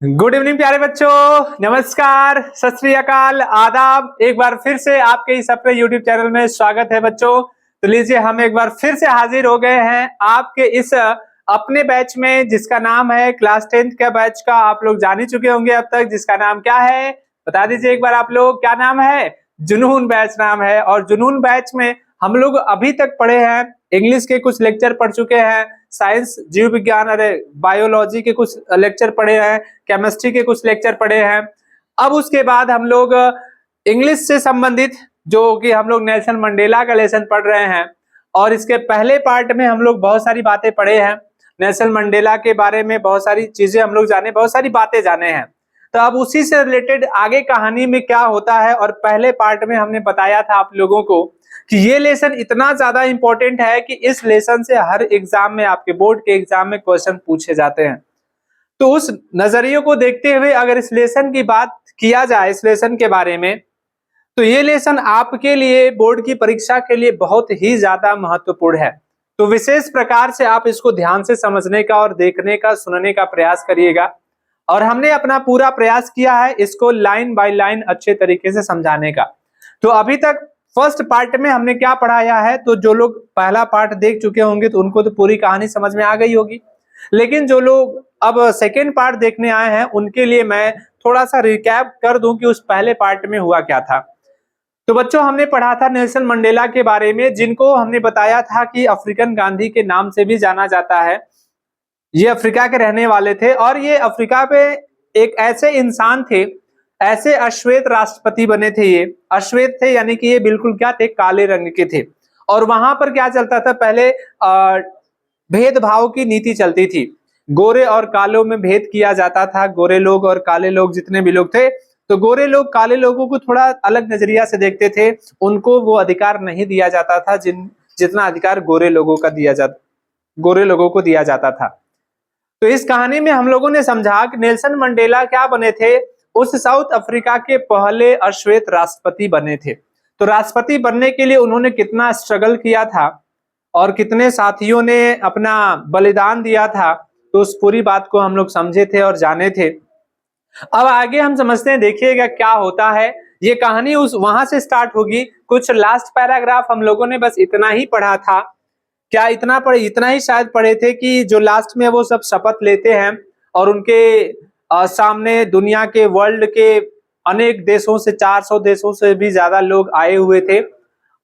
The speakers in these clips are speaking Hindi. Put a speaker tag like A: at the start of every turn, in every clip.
A: गुड इवनिंग प्यारे बच्चों, नमस्कार, सत श्री अकाल, आदाब। एक बार फिर से आपके इस अपने यूट्यूब चैनल में स्वागत है बच्चों। तो लीजिए, हम एक बार फिर से हाजिर हो गए हैं आपके इस अपने बैच में, जिसका नाम है क्लास 10th का बैच का। आप लोग जान ही चुके होंगे अब तक, जिसका नाम क्या है बता दीजिए एक बार आप लोग। क्या नाम है? जुनून बैच नाम है। और जुनून बैच में हम लोग अभी तक पढ़े हैं, इंग्लिश के कुछ लेक्चर पढ़ चुके हैं, साइंस जीव विज्ञान अरे बायोलॉजी के कुछ लेक्चर पढ़े हैं, केमिस्ट्री के कुछ लेक्चर पढ़े हैं। अब उसके बाद हम लोग इंग्लिश से संबंधित जो कि हम लोग नेल्सन मंडेला का लेसन पढ़ रहे हैं। और इसके पहले पार्ट में हम लोग बहुत सारी बातें पढ़े हैं, नेल्सन मंडेला के बारे में बहुत सारी चीजें हम लोग जाने, बहुत सारी बातें जाने हैं। तो अब उसी से रिलेटेड आगे कहानी में क्या होता है। और पहले पार्ट में हमने बताया था आप लोगों को कि ये लेसन इतना ज्यादा इंपॉर्टेंट है कि इस लेसन से हर एग्जाम में, आपके बोर्ड के एग्जाम में क्वेश्चन पूछे जाते हैं। तो उस नजरिए को देखते हुए अगर इस लेसन की बात किया जाए, इस लेसन के बारे में, तो ये लेसन आपके लिए बोर्ड की परीक्षा के लिए बहुत ही ज्यादा महत्वपूर्ण है। तो विशेष प्रकार से आप इसको ध्यान से समझने का और देखने का, सुनने का प्रयास करिएगा। और हमने अपना पूरा प्रयास किया है इसको लाइन बाय लाइन अच्छे तरीके से समझाने का। तो अभी तक फर्स्ट पार्ट में हमने क्या पढ़ाया है, तो जो लोग पहला पार्ट देख चुके होंगे तो उनको तो पूरी कहानी समझ में आ गई होगी। लेकिन जो लोग अब सेकेंड पार्ट देखने आए हैं उनके लिए मैं थोड़ा सा रिकैप कर दूं कि उस पहले पार्ट में हुआ क्या था। तो बच्चों, हमने पढ़ा था नेल्सन मंडेला के बारे में, जिनको हमने बताया था कि अफ्रीकन गांधी के नाम से भी जाना जाता है। ये अफ्रीका के रहने वाले थे और ये अफ्रीका पे एक ऐसे इंसान थे, ऐसे अश्वेत राष्ट्रपति बने थे। ये अश्वेत थे यानी कि ये बिल्कुल क्या थे, काले रंग के थे। और वहां पर क्या चलता था पहले, भेदभाव की नीति चलती थी। गोरे और कालों में भेद किया जाता था। गोरे लोग और काले लोग जितने भी लोग थे, तो गोरे लोग काले लोगों को थोड़ा अलग नजरिया से देखते थे। उनको वो अधिकार नहीं दिया जाता था जितना अधिकार गोरे लोगों को दिया जाता था। तो इस कहानी में हम लोगों ने समझा कि नेल्सन मंडेला क्या बने थे, उस साउथ अफ्रीका के पहले अश्वेत राष्ट्रपति बने थे। तो राष्ट्रपति बनने के लिए उन्होंने कितना स्ट्रगल किया था और कितने साथियों ने अपना बलिदान दिया था, तो उस पूरी बात को हम लोग समझे थे और जाने थे। अब आगे हम समझते हैं, देखिएगा क्या होता है। ये कहानी उस वहां से स्टार्ट होगी। कुछ लास्ट पैराग्राफ हम लोगों ने बस इतना ही पढ़ा था। क्या इतना पढ़े, इतना ही शायद पढ़े थे कि जो लास्ट में वो सब शपथ लेते हैं और उनके सामने दुनिया के, वर्ल्ड के अनेक देशों से, 400 देशों से भी ज्यादा लोग आए हुए थे।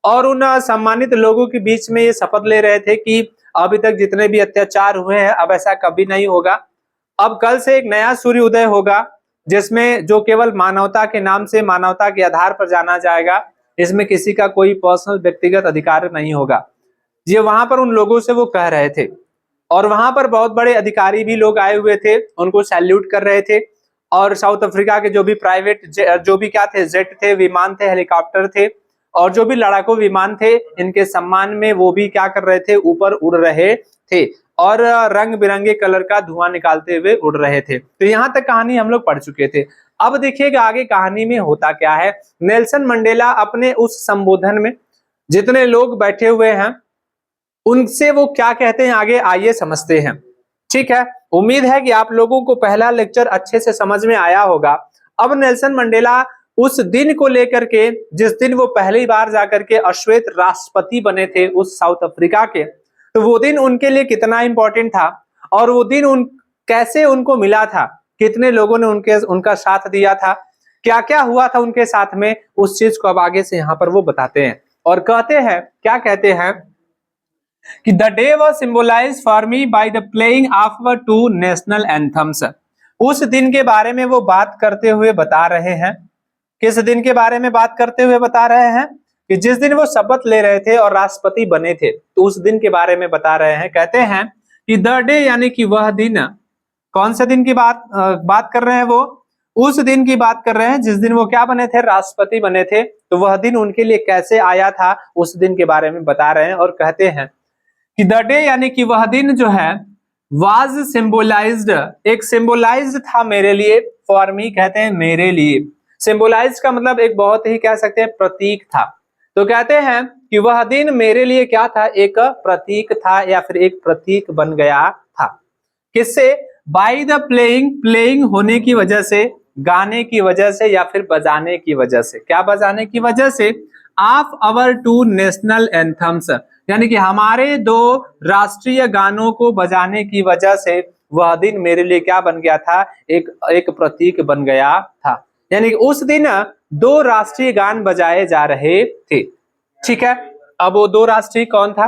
A: और उन सम्मानित लोगों के बीच में ये शपथ ले रहे थे कि अभी तक जितने भी अत्याचार हुए हैं अब ऐसा कभी नहीं होगा। अब कल से एक नया सूर्य उदय होगा, जिसमें जो केवल मानवता के नाम से, मानवता के आधार पर जाना जाएगा। इसमें किसी का कोई पर्सनल व्यक्तिगत अधिकार नहीं होगा। ये वहां पर उन लोगों से वो कह रहे थे। और वहां पर बहुत बड़े अधिकारी भी लोग आए हुए थे, उनको सैल्यूट कर रहे थे। और साउथ अफ्रीका के जो भी प्राइवेट, जो भी क्या थे, जेट थे, विमान थे, हेलीकॉप्टर थे, और जो भी लड़ाकू विमान थे, इनके सम्मान में वो भी क्या कर रहे थे, ऊपर उड़ रहे थे और रंग बिरंगे कलर का धुआं निकालते हुए उड़ रहे थे। तो यहां तक कहानी हम लोग पढ़ चुके थे। अब देखिएगा आगे कहानी में होता क्या है। नेल्सन मंडेला अपने उस संबोधन में जितने लोग बैठे हुए हैं उनसे वो क्या कहते हैं, आगे आइए समझते हैं। ठीक है, उम्मीद है कि आप लोगों को पहला लेक्चर अच्छे से समझ में आया होगा। अब नेल्सन मंडेला उस दिन को लेकर के, जिस दिन वो पहली बार जाकर के अश्वेत राष्ट्रपति बने थे उस साउथ अफ्रीका के, तो वो दिन उनके लिए कितना इंपॉर्टेंट था और वो दिन कैसे उनको मिला था, कितने लोगों ने उनका साथ दिया था, क्या क्या हुआ था उनके साथ में, उस चीज को अब आगे से यहाँ पर वो बताते हैं। और कहते हैं, क्या कहते हैं कि the day was symbolized for me by the playing of two national anthems. उस दिन के बारे में वो बात करते हुए बता रहे हैं। किस दिन के बारे में बात करते हुए बता रहे हैं? कि जिस दिन वो शपथ ले रहे थे और राष्ट्रपति बने थे, तो उस दिन के बारे में बता रहे हैं। कहते हैं कि द डे यानी कि वह दिन, कौन से दिन की बात कर रहे हैं? वो उस दिन की बात कर रहे हैं जिस दिन वो क्या बने थे, राष्ट्रपति बने थे। तो वह दिन उनके लिए कैसे आया था, उस दिन के बारे में बता रहे हैं। और कहते हैं कि द डे यानी कि वह दिन जो है, वाज सिंबलाइज्ड, एक सिंबलाइज्ड था मेरे लिए, फॉर मी कहते हैं मेरे लिए। सिंबलाइज का मतलब एक बहुत ही कह सकते हैं प्रतीक था। तो कहते हैं कि वह दिन मेरे लिए क्या था, एक प्रतीक था या फिर एक प्रतीक बन गया था। किससे? बाय द प्लेइंग, प्लेइंग होने की वजह से, गाने की वजह से या फिर बजाने की वजह से, क्या बजाने की वजह से, of our two national anthems, यानी कि हमारे दो राष्ट्रीय गानों को बजाने की वजह से वह दिन मेरे लिए क्या बन गया था, एक प्रतीक बन गया था। यानी कि उस दिन दो राष्ट्रीय गान बजाए जा रहे थे। ठीक है, अब वो दो राष्ट्रीय कौन था,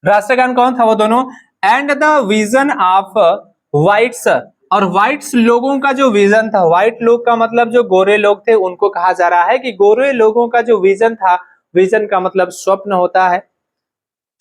A: राष्ट्रगान कौन था, वो दोनों, and the vision of whites, और व्हाइट्स लोगों का जो विजन था, व्हाइट लोग का मतलब जो गोरे लोग थे उनको कहा जा रहा है कि गोरे लोगों का जो विजन था, विजन का मतलब स्वप्न होता है।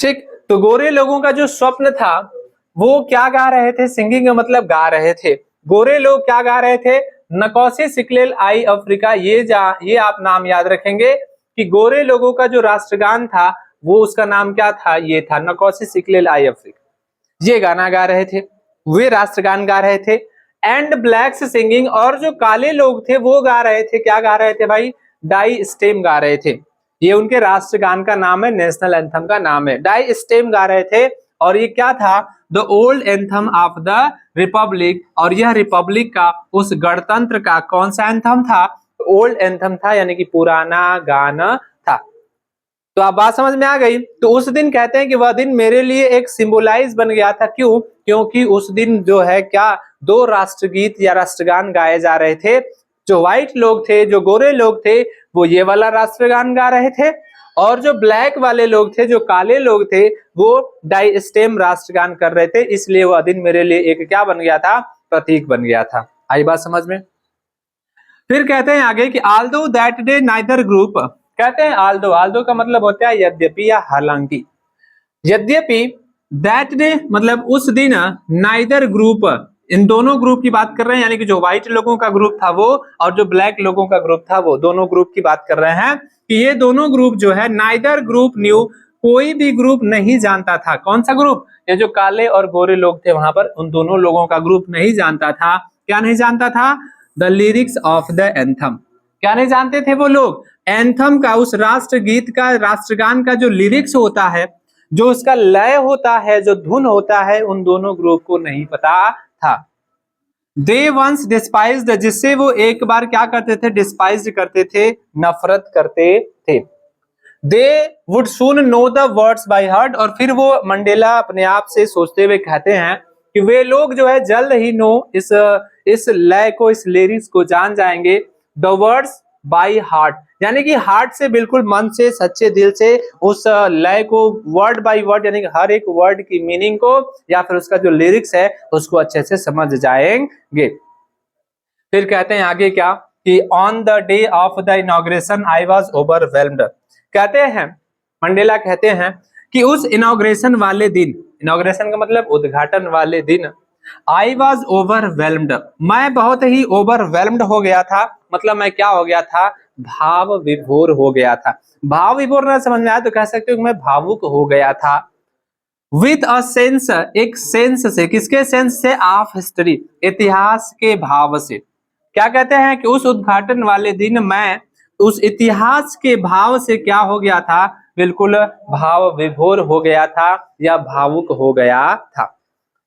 A: ठीक, तो गोरे लोगों का जो स्वप्न था वो क्या गा रहे थे, सिंगिंग मतलब गा रहे थे। गोरे लोग क्या गा रहे थे, नकोसी सिकलेल आई अफ्रीका, ये आप नाम याद रखेंगे कि गोरे लोगों का जो राष्ट्रगान था वो उसका नाम क्या था, ये था नकोसी सिकलेल आई अफ्रीका। ये गाना गा रहे थे, वे राष्ट्रगान गा रहे थे। एंड ब्लैक्स सिंगिंग, और जो काले लोग थे वो गा रहे थे, क्या गा रहे थे भाई, डाई स्टेम गा रहे थे। ये उनके राष्ट्रगान का नाम है, नेशनल एंथम का नाम है, डाई स्टेम गा रहे थे। और ये क्या था, the old anthem of the Republic, और यह रिपब्लिक का, उस गणतंत्र का कौन सा एंथम था, ओल्ड एंथम था, यानी कि पुराना गाना था। तो आप बात समझ में आ गई। तो उस दिन कहते हैं कि वह दिन मेरे लिए एक सिंबलाइज बन गया था, क्यों, क्योंकि उस दिन जो है क्या, दो राष्ट्रगीत या राष्ट्रगान गाए जा रहे थे। जो व्हाइट लोग थे, जो गोरे लोग थे, वो ये वाला राष्ट्रगान गा रहे थे, और जो ब्लैक वाले लोग थे, जो काले लोग थे, वो डाई स्टेम राष्ट्रगान कर रहे थे। इसलिए वह दिन मेरे लिए एक क्या बन गया था, प्रतीक बन गया था। आई बात समझ में। फिर कहते हैं आगे कि Aldous that day neither group, कहते हैं आल्दो, आल्दो का मतलब होता है यद्यपि या हालांकि। यद्यपि दैट डे मतलब उस दिन, नाइदर ग्रुप, इन दोनों ग्रुप की बात कर रहे हैं, यानी कि जो व्हाइट लोगों का ग्रुप था वो और जो ब्लैक लोगों का ग्रुप था वो, दोनों ग्रुप की बात कर रहे हैं कि ये दोनों ग्रुप जो है, नाइदर ग्रुप न्यू, कोई भी ग्रुप नहीं जानता था। कौन सा ग्रुप, ये जो काले और गोरे लोग थे वहां पर, उन दोनों लोगों का ग्रुप नहीं जानता था। क्या नहीं जानता था, the lyrics of the anthem, क्या नहीं जानते थे वो लोग, एंथम का, उस राष्ट्रगीत का, राष्ट्रगान का जो लिरिक्स होता है, जो उसका लय होता है, जो धुन होता है, उन दोनों ग्रुप को नहीं पता था। दे वंस डिस्पाइज्ड, जिससे वो एक बार क्या करते थे, डिस्पाइज्ड करते थे, नफरत करते थे। They would soon know the words by heart, और फिर वो मंडेला अपने आप से सोचते हुए कहते हैं कि वे लोग जो है जल्द ही नो, इस लय को, इस लिरिक्स को जान जाएंगे, द वर्ड्स बाय हार्ट, यानी कि हार्ट से, बिल्कुल मन से, सच्चे दिल से उस लय को वर्ड बाय वर्ड, यानी कि हर एक वर्ड की मीनिंग को या फिर उसका जो लिरिक्स है उसको अच्छे से समझ जाएंगे। फिर कहते हैं आगे क्या कि on the day of the inauguration I was overwhelmed, कहते हैं, मंडेला कहते हैं कि उस इनॉग्रेशन वाले दिन, इनॉग्रेशन का मतलब उद्घाटन वाले दिन, आई वाज ओवरवेल्म्ड, मैं बहुत ही ओवरवेल्म्ड हो गया था, मतलब मैं क्या हो गया था, भाव विभोर हो गया था। भाव विभोर ना समझ में आया तो कह सकते हो कि मैं भावुक हो गया था। विथ अ सेंस, एक सेंस से, किसके सेंस से, ऑफ हिस्ट्री, इतिहास के भाव से। क्या कहते हैं कि उस उद्घाटन वाले दिन मैं उस इतिहास के भाव से क्या हो गया था, बिल्कुल भाव विभोर हो गया था या भावुक हो गया था।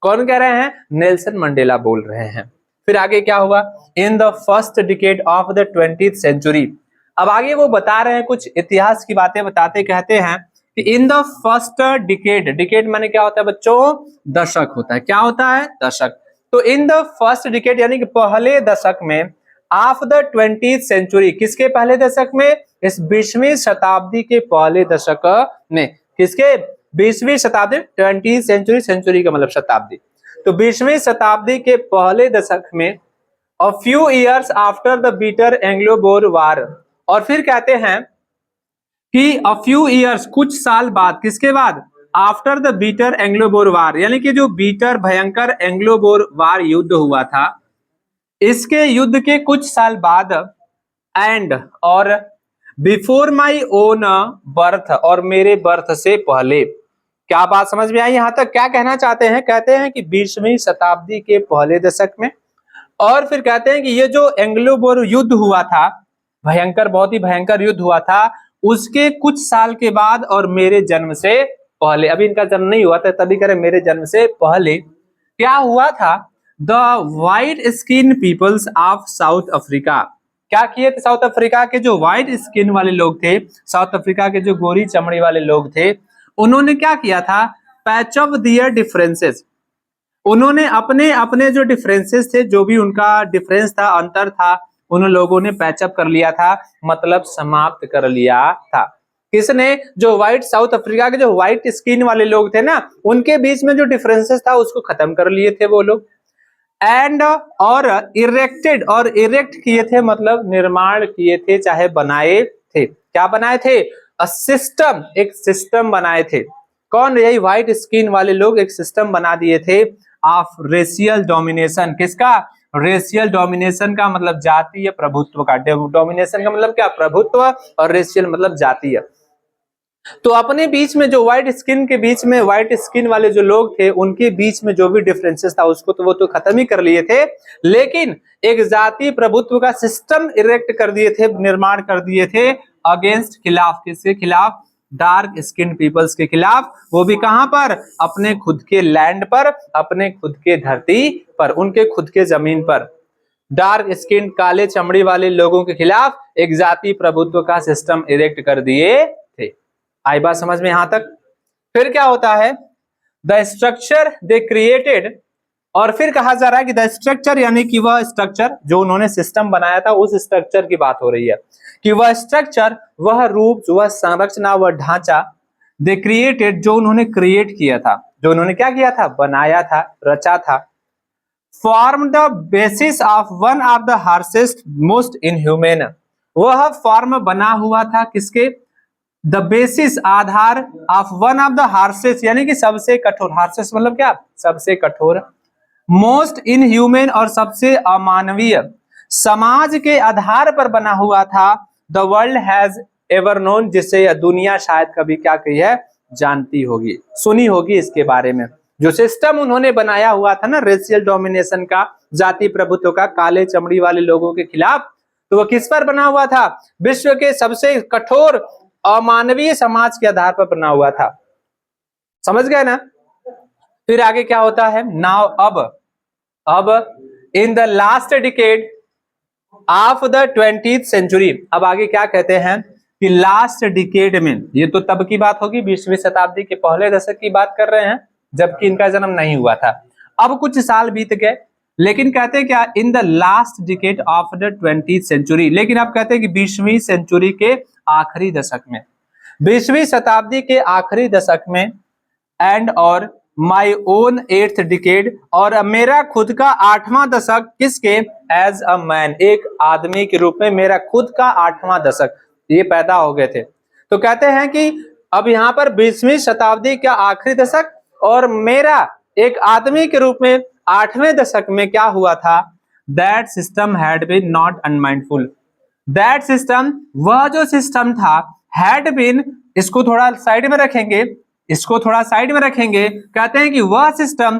A: कौन कह रहे हैं, नेल्सन मंडेला बोल रहे हैं। फिर आगे क्या हुआ, in the first decade of the 20th century, अब आगे वो बता रहे हैं कुछ इतिहास की बातें बताते, कहते हैं कि इन द फर्स्ट डिकेड, डिकेड माने क्या होता है बच्चों, दशक होता है, क्या होता है, दशक। तो इन द फर्स्ट डिकेड यानी कि पहले दशक में, ऑफ द 20th सेंचुरी, किसके पहले दशक में, इस 20वीं शताब्दी के पहले दशक में, किसके, 20वीं शताब्दी, 20th सेंचुरी, सेंचुरी का मतलब शताब्दी, तो 20वीं शताब्दी के पहले दशक में, a few years after the bitter Anglo Boer war, और फिर कहते हैं कि अ फ्यू ईयर्स, कुछ साल बाद, किसके बाद, after the bitter Anglo Boer war, यानी कि जो बीटर भयंकर एंग्लो बोर वार युद्ध हुआ था, इसके युद्ध के कुछ साल बाद, एंड और बिफोर माई ओन बर्थ, और मेरे बर्थ से पहले, क्या बात समझ में आई यहां तक, क्या कहना चाहते हैं, कहते हैं कि 20वीं शताब्दी के पहले दशक में, और फिर कहते हैं कि ये जो एंग्लो बोर युद्ध हुआ था, भयंकर, बहुत ही भयंकर युद्ध हुआ था, उसके कुछ साल के बाद और मेरे जन्म से पहले, अभी इनका जन्म नहीं हुआ था तभी करें, मेरे जन्म से पहले क्या हुआ था, the white skin peoples of South Africa. क्या किए थे साउथ अफ्रीका के जो व्हाइट स्किन वाले लोग थे, साउथ अफ्रीका के जो गोरी चमड़ी वाले लोग थे, उन्होंने क्या किया था, पैच ऑफ दियर डिफरेंसेस, उन्होंने अपने अपने जो डिफरेंसेस थे, जो भी उनका डिफरेंस था, अंतर था, उन लोगों ने पैचअप कर लिया था, मतलब समाप्त कर लिया था। किसने, जो व्हाइट साउथ अफ्रीका के जो व्हाइट स्किन वाले लोग थे ना, उनके बीच में जो डिफरेंसेस था उसको खत्म कर लिए थे वो लोग। एंड और इरेक्टेड, और इरेक्ट किए थे मतलब निर्माण किए थे, चाहे बनाए थे। क्या बनाए थे, सिस्टम, एक सिस्टम बनाए थे। कौन, यही व्हाइट स्किन वाले लोग एक सिस्टम बना दिए थे ऑफ रेशियल डोमिनेशन। किसका, रेशियल डोमिनेशन का मतलब जातीय प्रभुत्व का, डोमिनेशन का मतलब क्या, प्रभुत्व, और रेशियल मतलब जातीय। तो अपने बीच में जो व्हाइट स्किन के बीच में, व्हाइट स्किन वाले जो लोग थे उनके बीच में जो भी डिफरेंसेस था उसको तो वो तो खत्म ही कर लिए थे, लेकिन एक जातीय प्रभुत्व का सिस्टम इरेक्ट कर दिए थे, निर्माण कर दिए थे अगेंस्ट, खिलाफ, किसके खिलाफ, डार्क स्किन पीपल्स के खिलाफ। वो भी कहां पर, अपने खुद के लैंड पर, अपने खुद के धरती पर, उनके खुद के जमीन पर डार्क स्किन, काले चमड़ी वाले लोगों के खिलाफ एक जातीय प्रभुत्व का सिस्टम इरेक्ट कर दिए थे। आई बात समझ में यहां तक। फिर क्या होता है, द स्ट्रक्चर दे क्रिएटेड, और फिर कहा जा रहा है कि द स्ट्रक्चर, यानी कि वह स्ट्रक्चर जो उन्होंने सिस्टम बनाया था, उस स्ट्रक्चर की बात हो रही है कि वह स्ट्रक्चर, वह रूप, वह संरचना, वह ढांचा, दे क्रिएटेड, जो उन्होंने क्रिएट किया था, जो उन्होंने क्या किया था, बनाया था, रचा था, form the basis of one of the harshest most inhuman, वह फॉर्म बना हुआ था किसके, the basis, Aadhaar, of one of the horses, यानी कि सबसे कठोर, हार्सेस मतलब क्या, सबसे कठोर, मोस्ट इनह्यूमन, और सबसे अमानवीय समाज के आधार पर बना हुआ था, the world has ever known, जिसे दुनिया शायद कभी क्या कही है, जानती होगी, सुनी होगी इसके बारे में। जो सिस्टम उन्होंने बनाया हुआ था ना, रेशियल डोमिनेशन का, जाति प्रभुत्व का, काले चमड़ी वाले लोगों के खिलाफ, तो वह किस पर बना हुआ था, विश्व के सबसे कठोर अमानवीय समाज के आधार पर बना हुआ था। समझ गए ना। फिर आगे क्या होता है, नाउ अब in the last decade of the 20th century, अब आगे क्या कहते हैं कि लास्ट डिकेड में, ये तो तब की बात होगी 20वीं शताब्दी के पहले दशक की बात कर रहे हैं, जबकि इनका जन्म नहीं हुआ था। अब कुछ साल बीत गए, लेकिन कहते हैं क्या, in the last decade of the 20th century, लेकिन अब कहते हैं कि 20वीं सेंचुरी के आखिरी दशक में, 20वीं शताब्दी के आखिरी दशक में, एंड और माई ओन 8th डिकेड, और मेरा खुद का 8वां दशक, किसके, एज अ मैन, एक आदमी के रूप में मेरा खुद का 8वां दशक, ये पैदा हो गए थे। तो कहते हैं कि अब यहाँ पर 20वीं शताब्दी का आखिरी दशक, और मेरा एक आदमी के रूप में 8वें दशक में क्या हुआ था, that system had been not unmindful, that system, वह जो सिस्टम था, हैड बीन, इसको थोड़ा साइड में रखेंगे, इसको थोड़ा साइड में रखेंगे, कहते हैं कि वह सिस्टम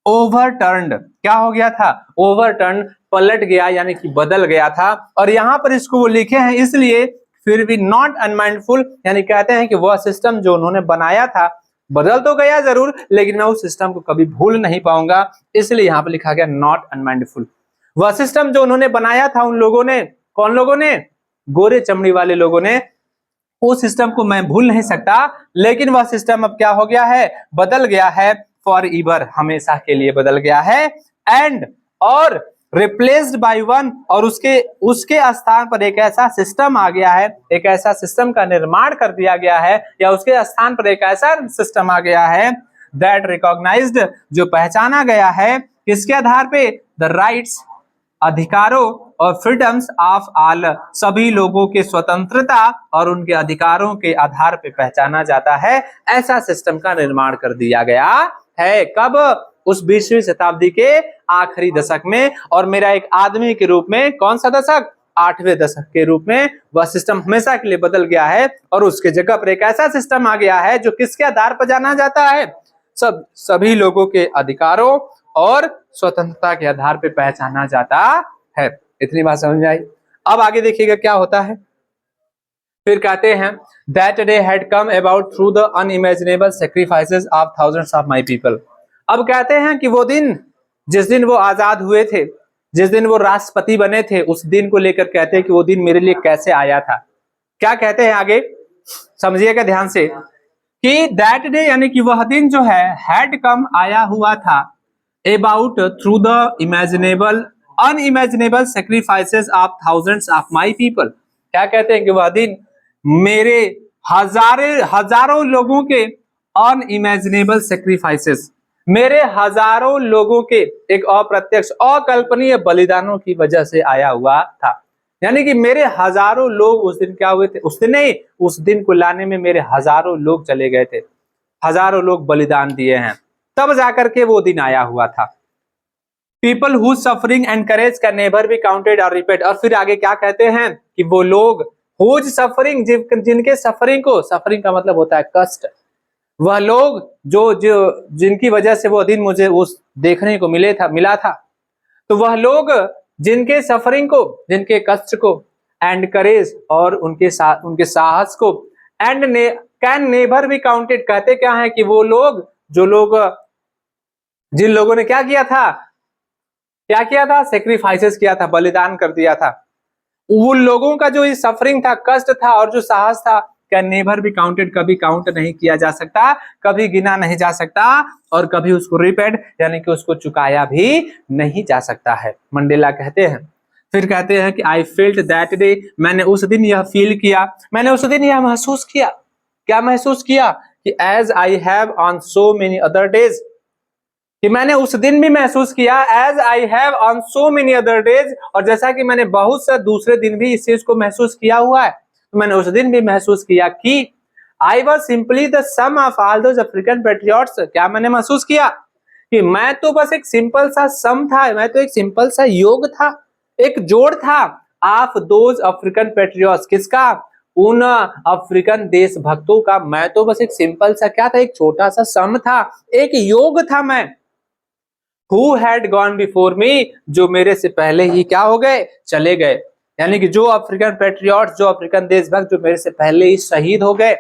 A: ओवरटर्न्ड, क्या हो गया था, ओवरटर्न, पलट गया, यानी कि बदल गया था। और यहां पर इसको वो लिखे हैं इसलिए, फिर भी नॉट अनमाइंडफुल, यानी कहते हैं कि वह सिस्टम जो उन्होंने बनाया था, बदल तो गया जरूर, लेकिन मैं उस सिस्टम को कभी भूल नहीं पाऊंगा, इसलिए यहां पर लिखा गया नॉट अनमाइंडफुल। वह सिस्टम जो उन्होंने बनाया था, उन लोगों ने, कौन लोगों ने, गोरे चमड़ी वाले लोगों ने, उस सिस्टम को मैं भूल नहीं सकता, लेकिन वह सिस्टम अब क्या हो गया है, बदल गया है, फॉर एवर, हमेशा के लिए बदल गया है, एंड और रिप्लेस्ड बाय वन, और उसके स्थान पर एक ऐसा सिस्टम आ गया है, एक ऐसा सिस्टम का निर्माण कर दिया गया है, या उसके स्थान पर एक ऐसा सिस्टम आ गया है, दैट रिकॉग्नाइज्ड, जो पहचाना गया है, किसके आधार पे, द राइट्स, अधिकारों, और फ्रीडम्स ऑफ ऑल, सभी लोगों के स्वतंत्रता और उनके अधिकारों के आधार पे पहचाना जाता है, ऐसा सिस्टम का निर्माण कर दिया गया है। कब, उस 20वीं शताब्दी के आखिरी दशक में, और मेरा एक आदमी के रूप में, कौन सा दशक, 8वें दशक के रूप में, वह सिस्टम हमेशा के लिए बदल गया है, और उसके जगह पर एक ऐसा सिस्टम आ गया है जो किसके आधार पर जाना जाता है, सभी लोगों के अधिकारों और स्वतंत्रता के आधार पे पहचाना जाता है। इतनी बात समझ में आई। अब आगे देखिएगा क्या होता है, फिर कहते हैं that day had come about through the unimaginable sacrifices of thousands of my people. अब कहते हैं कि वो दिन जिस दिन वो आजाद हुए थे, जिस दिन वो राष्ट्रपति बने थे, उस दिन को लेकर कहते हैं कि वो दिन मेरे लिए कैसे आया था। क्या कहते हैं आगे, समझिएगा ध्यान से, कि दैट डे यानी कि वह दिन जो है हैड कम आया हुआ था about through the imaginable unimaginable sacrifices of thousands of my people. क्या कहते हैं कि वह दिन मेरे हजारों लोगों के अनइमेजिनेबल सेक्रीफाइसेस, मेरे हजारों लोगों के एक अप्रत्यक्ष अकल्पनीय बलिदानों की वजह से आया हुआ था। यानी कि मेरे हजारों लोग उस दिन क्या हुए थे, उस दिन नहीं, उस दिन को लाने में मेरे हजारों लोग चले गए थे, हजारों लोग बलिदान दिए हैं, तब जाकर के वो दिन आया हुआ था। People who suffering and courage can never be counted और रिपीट। और फिर आगे क्या कहते हैं कि वो लोग हुज सफरिंग, जिनके सफरिंग को, सफरिंग का मतलब होता है कष्ट, वह लोग जो जो जिनकी वजह से वो दिन मुझे उस देखने को मिला था, तो वह लोग जिनके सफरिंग को, जिनके कष्ट को, एंड करेज और उनके साहस को, and can never be counted, कहते क्या है कि वो लोग, जो लोग, जिन लोगों ने क्या किया था, सेक्रीफाइसेस किया था, बलिदान कर दिया था, उन लोगों का जो ये सफरिंग था, कष्ट था और जो साहस था, कैन नेवर बी काउंटेड, कभी काउंट नहीं किया जा सकता, कभी गिना नहीं जा सकता, और कभी उसको रिपेड यानी कि उसको चुकाया भी नहीं जा सकता है। मंडेला कहते हैं। फिर कहते हैं कि आई फेल्ट दैट डे, मैंने उस दिन यह फील किया, मैंने उस दिन यह महसूस किया। क्या महसूस किया कि as I have on so many other days, कि मैंने उस दिन भी महसूस किया, as I have on so many other days, और जैसा कि मैंने बहुत से दूसरे दिन भी इस चीज को महसूस किया हुआ है, तो मैंने उस दिन भी महसूस किया कि I was simply the sum of all those African patriots. क्या मैंने महसूस किया कि मैं तो बस एक सिंपल सा सम था, मैं तो एक सिंपल सा योग था, एक जोड़ था, ऑफ दोज अफ्रीकन पैट्रियट्स, किसका, उन अफ्रीकन देशभक्तों का। मैं तो बस एक सिंपल सा क्या था, एक छोटा सा सम था, एक योग था मैं। Who had gone before me, जो मेरे से पहले ही क्या हो गए, चले गए। यानी कि जो अफ्रीकन पैट्रियट, जो अफ्रीकन देशभक्त जो मेरे से पहले ही शहीद हो गए,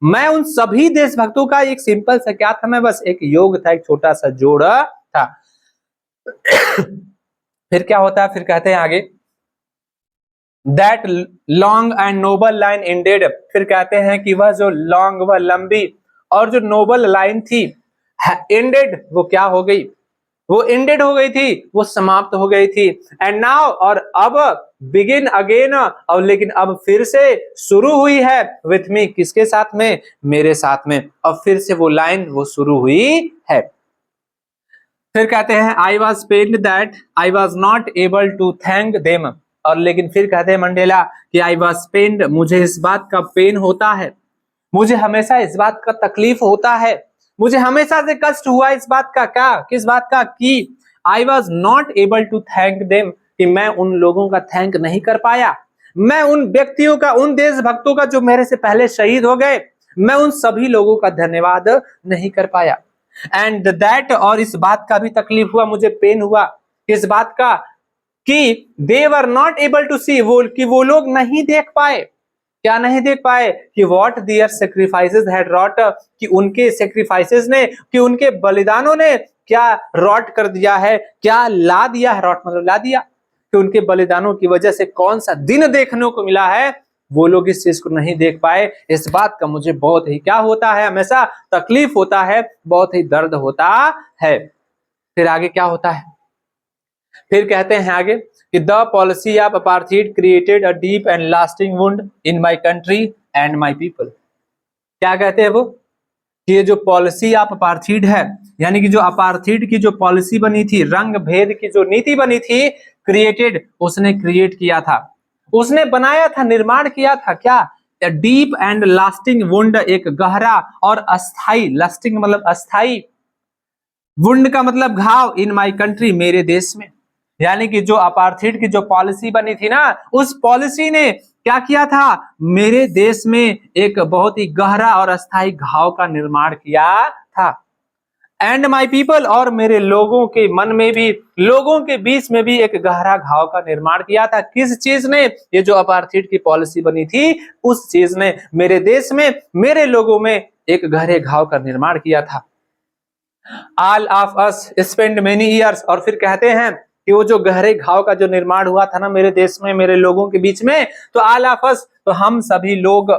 A: मैं उन सभी देशभक्तों का एक सिंपल सा क्या था, मैं बस एक योग था, एक छोटा सा जोड़ था। फिर क्या होता है, फिर कहते हैं आगे, that long and noble line indeed. फिर कहते हैं कि वह जो लॉन्ग, वह लंबी और जो नोबल लाइन थी, इंडेड, वो क्या हो गई, वो इंडेड हो गई थी, वो समाप्त हो गई थी। एंड नाउ, और अब, बिगिन अगेन, और लेकिन अब फिर से शुरू हुई है, विथ मी, किसके साथ में, मेरे साथ में। अब फिर से वो लाइन वो शुरू हुई है। फिर कहते हैं I was pained that I was not able to thank them. और लेकिन फिर कहते हैं मंडेला कि आई वॉज पेन्ड, मुझे इस बात का पेन होता है, मुझे हमेशा इस बात का तकलीफ होता है, मुझे हमेशा से कष्ट हुआ इस बात का, क्या, किस बात का, कि I was not able to thank them, कि मैं उन लोगों का थैंक नहीं कर पाया, मैं उन व्यक्तियों का, उन देशभक्तों का जो मेरे से पहले शहीद हो गए, मैं उन सभी लोगों का धन्यवाद नहीं कर पाया। एंड दैट, और इस बात का भी तकलीफ हुआ, मुझे पेन हुआ इस बात का, कि दे वर नॉट एबल टू सी, वो लोग नहीं देख पाए, क्या नहीं देख पाए, कि what their sacrifices had wrought, कि उनके सेक्रीफाइसेस ने, कि उनके बलिदानों ने क्या रॉट कर दिया है, क्या ला दिया है, रॉट मतलब ला दिया, कि उनके बलिदानों की वजह से कौन सा दिन देखने को मिला है, वो लोग इस चीज को नहीं देख पाए। इस बात का मुझे बहुत ही क्या होता है, हमेशा तकलीफ होता है, बहुत ही दर्द होता है। फिर आगे क्या होता है, फिर कहते हैं आगे कि the policy of apartheid created a deep and lasting wound in my country and my people. क्या कहते हैं वो, कि ये जो पॉलिसी ऑफ अपार्थाइड है, यानी कि जो अपार्थाइड की जो पॉलिसी बनी थी, रंग भेद की जो नीति बनी थी, क्रिएटेड, उसने क्रिएट किया था, उसने बनाया था, निर्माण किया था, क्या, डीप एंड लास्टिंग वुंड, एक गहरा और अस्थाई, लास्टिंग मतलब अस्थाई, वुंड का मतलब घाव, इन माय कंट्री, मेरे देश में। यानी कि जो अपार्थाइड की जो पॉलिसी बनी थी ना, उस पॉलिसी ने क्या किया था, मेरे देश में एक बहुत ही गहरा और अस्थाई घाव का निर्माण किया था। एंड माय पीपल, और मेरे लोगों के मन में भी, लोगों के बीच में भी एक गहरा घाव का निर्माण किया था। किस चीज ने, ये जो अपार्थाइड की पॉलिसी बनी थी, उस चीज ने मेरे देश में, मेरे लोगों में एक गहरे घाव का निर्माण किया था। All of us spend many years, और फिर कहते हैं कि वो जो गहरे घाव का जो निर्माण हुआ था ना मेरे देश में, मेरे लोगों के बीच में, तो ऑल ऑफ अस, तो हम सभी लोग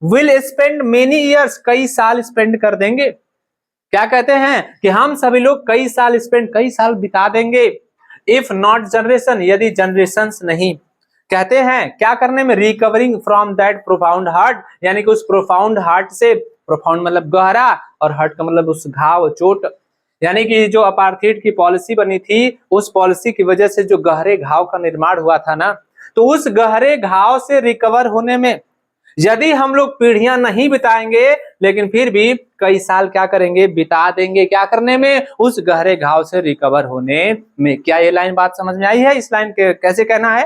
A: विल स्पेंड मेनी ईयर्स, कई साल स्पेंड कर देंगे। क्या कहते हैं कि हम सभी लोग कई साल कई साल बिता देंगे। इफ नॉट जनरेशन, यदि जनरेशंस नहीं, कहते हैं क्या करने में, recovering from that profound heart, यानी कि उस प्रोफाउंड हार्ट से, प्रोफाउंड मतलब गहरा, और हार्ट का मतलब उस घाव, चोट, यानी कि जो अपार्थाइड की पॉलिसी बनी थी, उस पॉलिसी की वजह से जो गहरे घाव का निर्माण हुआ था ना, तो उस गहरे घाव से रिकवर होने में यदि हम लोग पीढ़ियां नहीं बिताएंगे, लेकिन फिर भी कई साल क्या करेंगे, बिता देंगे, क्या करने में, उस गहरे घाव से रिकवर होने में। क्या ये लाइन बात समझ में आई है? इस लाइन के कैसे कहना है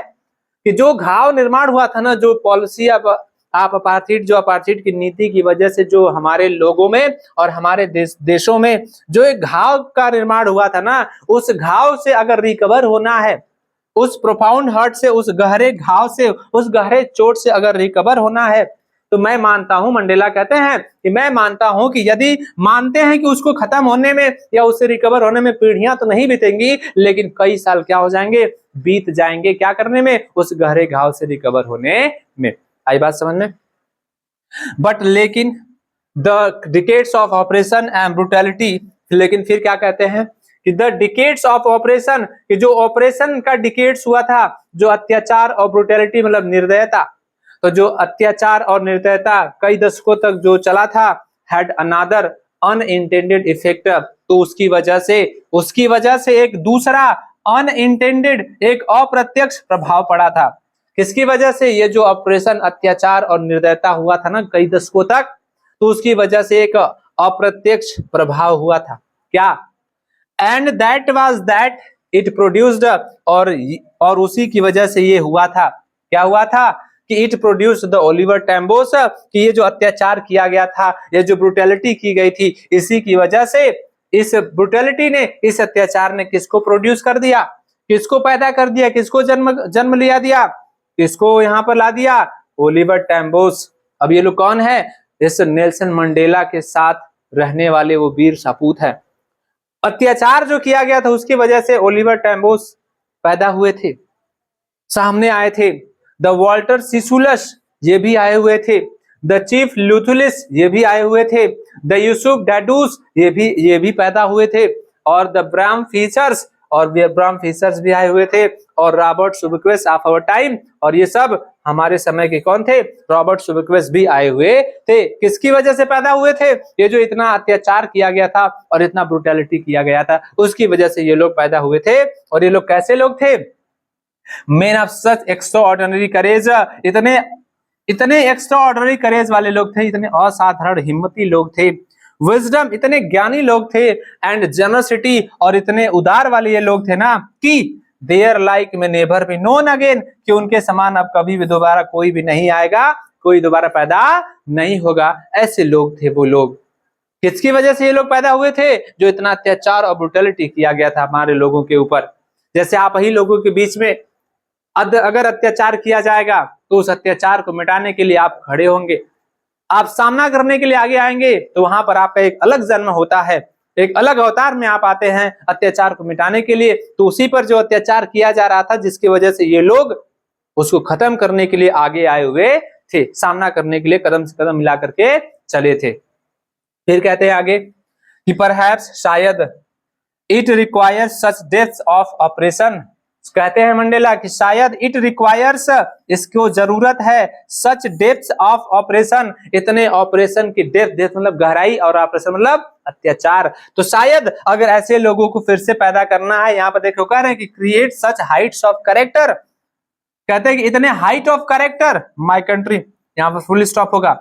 A: कि जो घाव निर्माण हुआ था ना, जो पॉलिसी आप अपार्थाइड, जो अपार्थाइड की नीति की वजह से जो हमारे लोगों में और हमारे देशों में जो एक घाव का निर्माण हुआ था ना, उस घाव से अगर रिकवर होना है, उस प्रोफाउंड हर्ट से, उस गहरे घाव से, उस गहरे चोट से अगर रिकवर होना है, तो मैं मानता हूं, मंडेला कहते हैं कि मैं मानता हूं कि यदि मानते हैं कि उसको खत्म होने में या उससे रिकवर होने में पीढ़ियां तो नहीं बीतेंगी, लेकिन कई साल क्या हो जाएंगे, बीत जाएंगे, क्या करने में, उस गहरे घाव से रिकवर होने में। आई बात समझ में? बट लेकिन the decades of operation and brutality, लेकिन फिर क्या कहते हैं कि द डिकेड्स ऑफ ऑपरेशन, कि जो ऑपरेशन का डिकेड्स हुआ था, जो अत्याचार और ब्रुटैलिटी मतलब निर्दयता, तो जो अत्याचार और निर्दयता कई दशकों तक जो चला था, हैड अनदर अनइंटेंडेड इफेक्ट, तो उसकी वजह से एक दूसरा अनइंटेंडेड, एक अप्रत्यक्ष प्रभाव पड़ा था। किसकी वजह से? ये जो ऑपरेशन अत्याचार और निर्दयता हुआ था ना कई दशकों तक, तो उसकी वजह से एक अप्रत्यक्ष प्रभाव हुआ था। क्या? And that was that it produced, और उसी की वजह से ये हुआ था, क्या हुआ था कि इट प्रोड्यूस्ड द ओलिवर टैम्बोस, कि ये जो अत्याचार किया गया था, ये जो ब्रुटैलिटी की गई थी, इसी की वजह से, इस ब्रुटैलिटी ने, इस अत्याचार ने किसको प्रोड्यूस कर दिया, किसको पैदा कर दिया, किसको जन्म लिया दिया, किसको यहाँ पर ला दिया, ओलिवर टैम्बोस। अब ये लोग कौन है? इस नेल्सन मंडेला के साथ रहने वाले वो वीर सपूत है। अत्याचार जो किया गया था उसकी वजह से ओलिवर टैम्बोस पैदा हुए थे, सामने आए थे। द वॉल्टर सिसुलस ये भी आए हुए थे, द चीफ लुथुलिस ये भी आए हुए थे, द यूसुफ डैडूस ये भी पैदा हुए थे, और द ब्राम फीचर्स, और ब्राम फीचर्स भी आए हुए थे, और रॉबर्ट सुबक्वेस ऑफ आवर टाइम, और ये सब हमारे समय के कौन थे? रॉबर्ट सुबक्वेस भी आए हुए थे। किसकी वजह से पैदा हुए थे? ये जो इतना अत्याचार किया गया था और इतना ब्रुटैलिटी किया गया था, उसकी वजह से ये लोग पैदा हुए थे। और ये लोग कैसे लोग थे? मेन ऑफ सच एक्स्ट्राऑर्डिनरी करेज, इतने एक्स्ट्राऑर्डिनरी करेज वाले लोग थे, इतने असाधारण हिम्मती लोग थे। विजडम, इतने ज्ञानी लोग थे। एंड जनरसिटी, और इतने उदार वाले ये लोग थे ना कि देयर लाइक में नेवर बी नोन अगेन, कि उनके समान अब कभी भी दोबारा कोई भी नहीं आएगा, कोई दोबारा पैदा नहीं होगा। ऐसे लोग थे वो लोग। किसकी वजह से ये लोग पैदा हुए थे? जो इतना अत्याचार और ब्रुटैलिटी किया गया था हमारे लोगों के ऊपर। जैसे आप ही लोगों के बीच में अगर अत्याचार किया जाएगा, तो उस अत्याचार को मिटाने के लिए आप खड़े होंगे, आप सामना करने के लिए आगे आएंगे, तो वहां पर आपका एक अलग जन्म होता है, एक अलग अवतार में आप आते हैं अत्याचार को मिटाने के लिए। तो उसी पर जो अत्याचार किया जा रहा था, जिसकी वजह से ये लोग उसको खत्म करने के लिए आगे आए हुए थे, सामना करने के लिए कदम से कदम मिला करके चले थे। फिर कहते हैं आगे कि परहैप्स, शायद, it requires such depth of operation, कहते हैं मंडेला कि शायद इट रिक्वायर्स, इसको जरूरत है, सच डेप्थ ऑफ ऑपरेशन, इतने ऑपरेशन की डेप्थ मतलब गहराई, और ऑपरेशन मतलब अत्याचार। तो शायद अगर ऐसे लोगों को फिर से पैदा करना है, यहाँ पर देखो कह रहे हैं कि create such Heights of character, कहते हैं कि इतने height of character my country, यहाँ पर फुल स्टॉप होगा।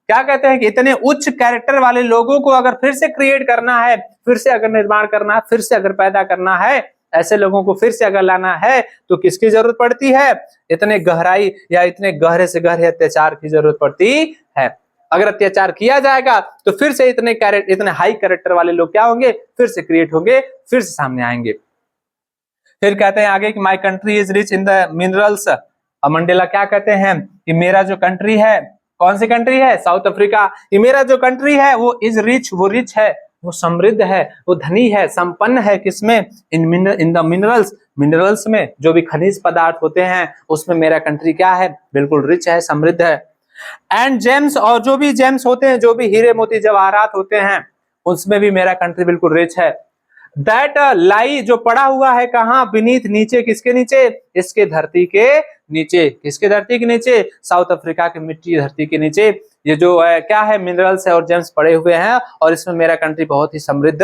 A: क्या कहते हैं कि इतने उच्च कैरेक्टर वाले लोगों को अगर फिर से क्रिएट करना है, फिर से अगर निर्माण करना है, फिर से अगर पैदा करना है, ऐसे लोगों को फिर से अगर लाना है, तो किसकी जरूरत पड़ती है? इतने गहराई या इतने गहरे से गहरे अत्याचार की जरूरत पड़ती है। अगर अत्याचार किया जाएगा तो फिर से इतने हाई कैरेक्टर वाले लोग क्या होंगे? फिर से क्रिएट होंगे, फिर से सामने आएंगे। फिर कहते हैं आगे कि my country is rich in the minerals. Mandela क्या कहते हैं कि मेरा जो कंट्री है, कौन सी कंट्री है? South Africa. कि मेरा जो कंट्री है वो इज रिच, वो रिच है वो समृद्ध है, वो धनी है, संपन्न है किसमें? इन द मिनरल्स, मिनरल्स में जो भी खनिज पदार्थ होते हैं उसमें मेरा कंट्री क्या है? बिल्कुल रिच है, समृद्ध है। एंड जेम्स, और जो भी जेम्स होते हैं, जो भी हीरे मोती जवाहरात होते हैं, उसमें भी मेरा कंट्री बिल्कुल रिच है। दैट लाई, जो पड़ा हुआ है कहाँ? बीनीथ, नीचे, किसके नीचे? इसके धरती के नीचे। किसके धरती के नीचे? साउथ अफ्रीका की मिट्टी धरती के नीचे ये जो क्या है? मिनरल्स है और जेम्स पड़े हुए हैं, और इसमें मेरा कंट्री बहुत ही समृद्ध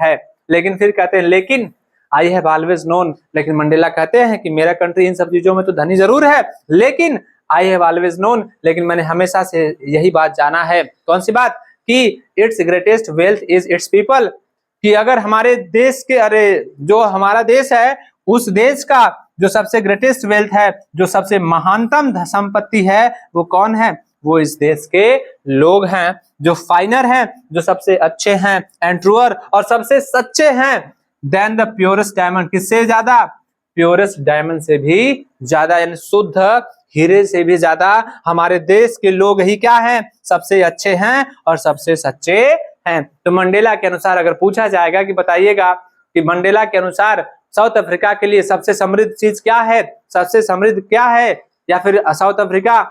A: है। लेकिन फिर कहते हैं लेकिन आई हैव ऑलवेज नोन, लेकिन मंडेला कहते हैं कि मेरा कंट्री इन सब चीजों में तो धनी जरूर है, लेकिन आई हैव ऑलवेज नोन, लेकिन मैंने हमेशा से यही बात जाना है। कौन सी बात? कि it's greatest wealth is it's people, कि अगर हमारे देश के, जो हमारा देश है, उस देश का जो सबसे ग्रेटेस्ट वेल्थ है, जो सबसे महानतम संपत्ति है, वो कौन है? वो इस देश के लोग हैं, जो फाइनर हैं, जो सबसे अच्छे हैं, एंड ट्रूअर, और सबसे सच्चे हैं, देन द प्योरेस्ट डायमंड, किससे ज्यादा? प्योरेस्ट डायमंड से भी ज्यादा, यानी शुद्ध हीरे से भी ज्यादा हमारे देश के लोग ही क्या हैं? सबसे अच्छे हैं और सबसे सच्चे हैं। तो मंडेला के अनुसार अगर पूछा जाएगा कि बताइएगा कि मंडेला के अनुसार साउथ अफ्रीका के लिए सबसे समृद्ध चीज क्या है, सबसे समृद्ध क्या है, या फिर साउथ अफ्रीका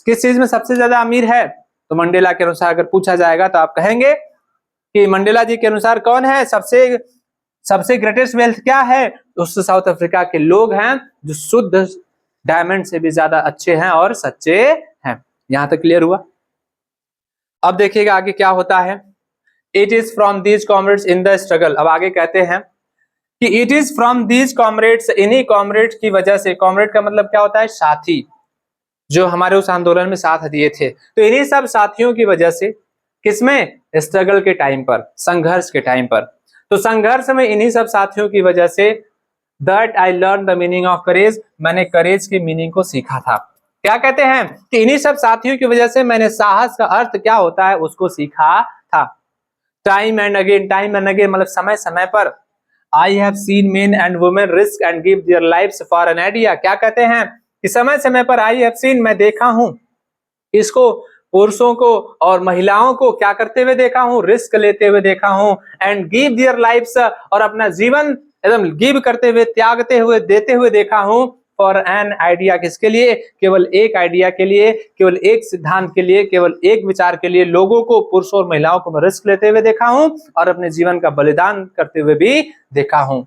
A: किस चीज में सबसे ज्यादा अमीर है, तो मंडेला के अनुसार अगर पूछा जाएगा तो आप कहेंगे कि मंडेला जी के अनुसार कौन है सबसे ग्रेटेस्ट वेल्थ क्या है? उस साउथ अफ्रीका के लोग हैं जो शुद्ध डायमंड से भी ज्यादा अच्छे हैं और सच्चे हैं। यहां तक क्लियर हुआ? अब देखिएगा आगे क्या होता है। It is from these comrades in the struggle, अब आगे कहते हैं कि it is from these comrades, इन्हीं कॉमरेड्स की वजह से, कॉमरेड का मतलब क्या होता है? साथी, जो हमारे उस आंदोलन में साथ दिए थे, तो इन्हीं सब साथियों की वजह से, किसमें? स्ट्रगल के टाइम पर, संघर्ष के टाइम पर, तो संघर्ष में इन्हीं सब साथियों की वजह say that I learn the meaning of courage, मैंने करेज के मीनिंग को सीखा था। क्या कहते हैं कि इन्हीं सब साथियों की वजह से मैंने साहस का अर्थ क्या होता है उसको सीखा था। Time and again, time and again मतलब समय समय पर, I have seen main and women risk and give their lives for an idea, क्या कहते हैं कि समय समय पर आई हैव सीन, मैं देखा हूं, इसको पुरुषों को और महिलाओं को क्या करते हुए देखा हूं? रिस्क लेते हुए देखा हूं, एंड गिव देयर लाइव्स, और अपना जीवन एकदम गिव करते हुए, त्यागते हुए, देते हुए देखा हूं, फॉर एन आइडिया, किसके लिए? केवल एक आइडिया के लिए, केवल एक सिद्धांत के लिए, केवल एक विचार के लिए लोगों को, पुरुषों और महिलाओं को मैं रिस्क लेते हुए देखा हूं और अपने जीवन का बलिदान करते हुए भी देखा हूं।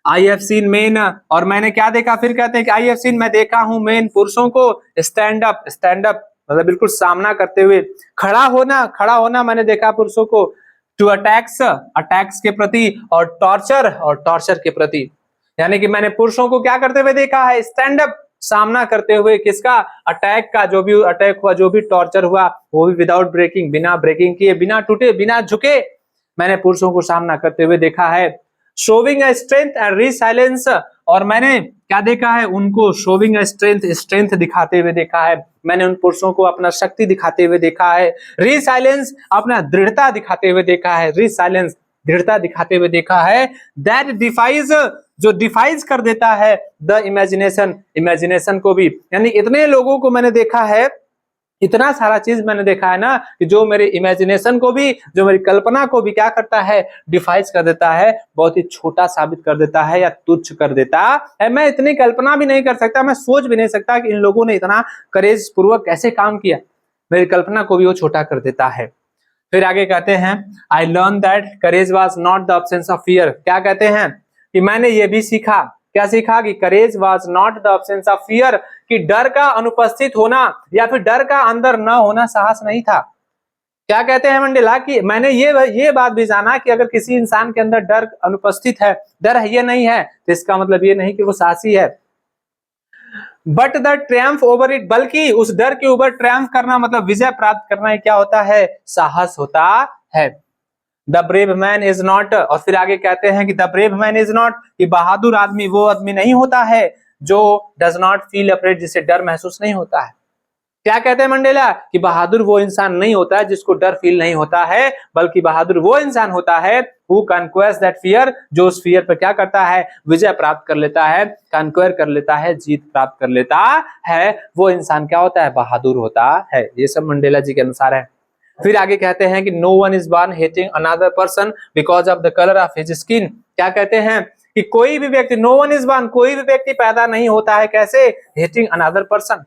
A: आई हैव सीन मेन, और मैंने क्या देखा? फिर कहते हैं कि आई हैव सीन, मैं देखा हूं मेन, पुरुषों को, स्टैंड अप, स्टैंड अप मतलब बिल्कुल सामना करते हुए, खड़ा होना मैंने देखा पुरुषों को, टू अटैक्स, अटैक्स के प्रति, और टॉर्चर के प्रति, यानी कि मैंने पुरुषों को क्या करते हुए देखा है? स्टैंड अप, सामना करते हुए, किसका? अटैक का, जो भी अटैक हुआ, जो भी टॉर्चर हुआ, वो भी विदाउट ब्रेकिंग, बिना ब्रेकिंग किए, बिना टूटे, बिना झुके, मैंने पुरुषों को सामना करते हुए देखा है। शोविंग स्ट्रेंथ एंड रिसाइलेंस, और मैंने क्या देखा है? उनको शोविंग स्ट्रेंथ दिखाते हुए देखा है, मैंने उन पुरुषों को अपना शक्ति दिखाते हुए देखा है। रिसाइलेंस, अपना दृढ़ता दिखाते हुए देखा है, रिसाइलेंस दृढ़ता दिखाते हुए देखा है। दैट डिफाइज, जो डिफाइज कर देता है द इमेजिनेशन को भी, यानी इतने लोगों को मैंने देखा है, इतना सारा चीज मैंने देखा है ना, कि जो मेरे इमेजिनेशन को भी, जो मेरी कल्पना को भी क्या करता है? डिफाइज कर देता है, बहुत ही छोटा साबित कर देता है या तुच्छ कर देता है। मैं इतनी कल्पना भी नहीं कर सकता, मैं सोच भी नहीं सकता कि इन लोगों ने इतना करेज पूर्वक कैसे काम किया, मेरी कल्पना को भी वो छोटा कर देता है। फिर आगे कहते हैं I learn that courage was not the absence of fear, क्या कहते हैं कि मैंने ये भी सीखा, क्या सीखा? कि courage was not the absence of fear, कि डर का अनुपस्थित होना या फिर डर का अंदर न होना साहस नहीं था। क्या कहते हैं मंडेला कि मैंने ये बात भी जाना कि अगर किसी इंसान के अंदर डर अनुपस्थित है, डर है ये नहीं है, तो इसका मतलब ये नहीं कि वो साहसी है। But the Triumph over it, बल्कि उस डर के ऊपर ट्रियम्फ करना मतलब विजय प्राप्त करना क्या होता है? साहस होता है। The brave man is not, और फिर आगे कहते हैं कि the brave man is not, कि बहादुर आदमी वो आदमी नहीं होता है जो डज नॉट फील अफ्रेड, जिसे डर महसूस नहीं होता है। क्या कहते हैं मंडेला कि बहादुर वो इंसान नहीं होता है जिसको डर फील नहीं होता है, बल्कि बहादुर वो इंसान होता है हु कॉन्क्वेस्ट दैट फियर, जो उस फियर पर क्या करता है? विजय प्राप्त कर लेता है, कॉन्क्वेयर कर लेता है, जीत प्राप्त कर लेता है, वो इंसान क्या होता है? बहादुर होता है। ये सब मंडेला जी के अनुसार है। फिर आगे कहते हैं कि no one is born hating another person because of the colour of his skin. क्या कहते हैं कि कोई भी व्यक्ति, नो वन इज बॉर्न, कोई भी व्यक्ति पैदा नहीं होता है कैसे, हेटिंग अनदर पर्सन,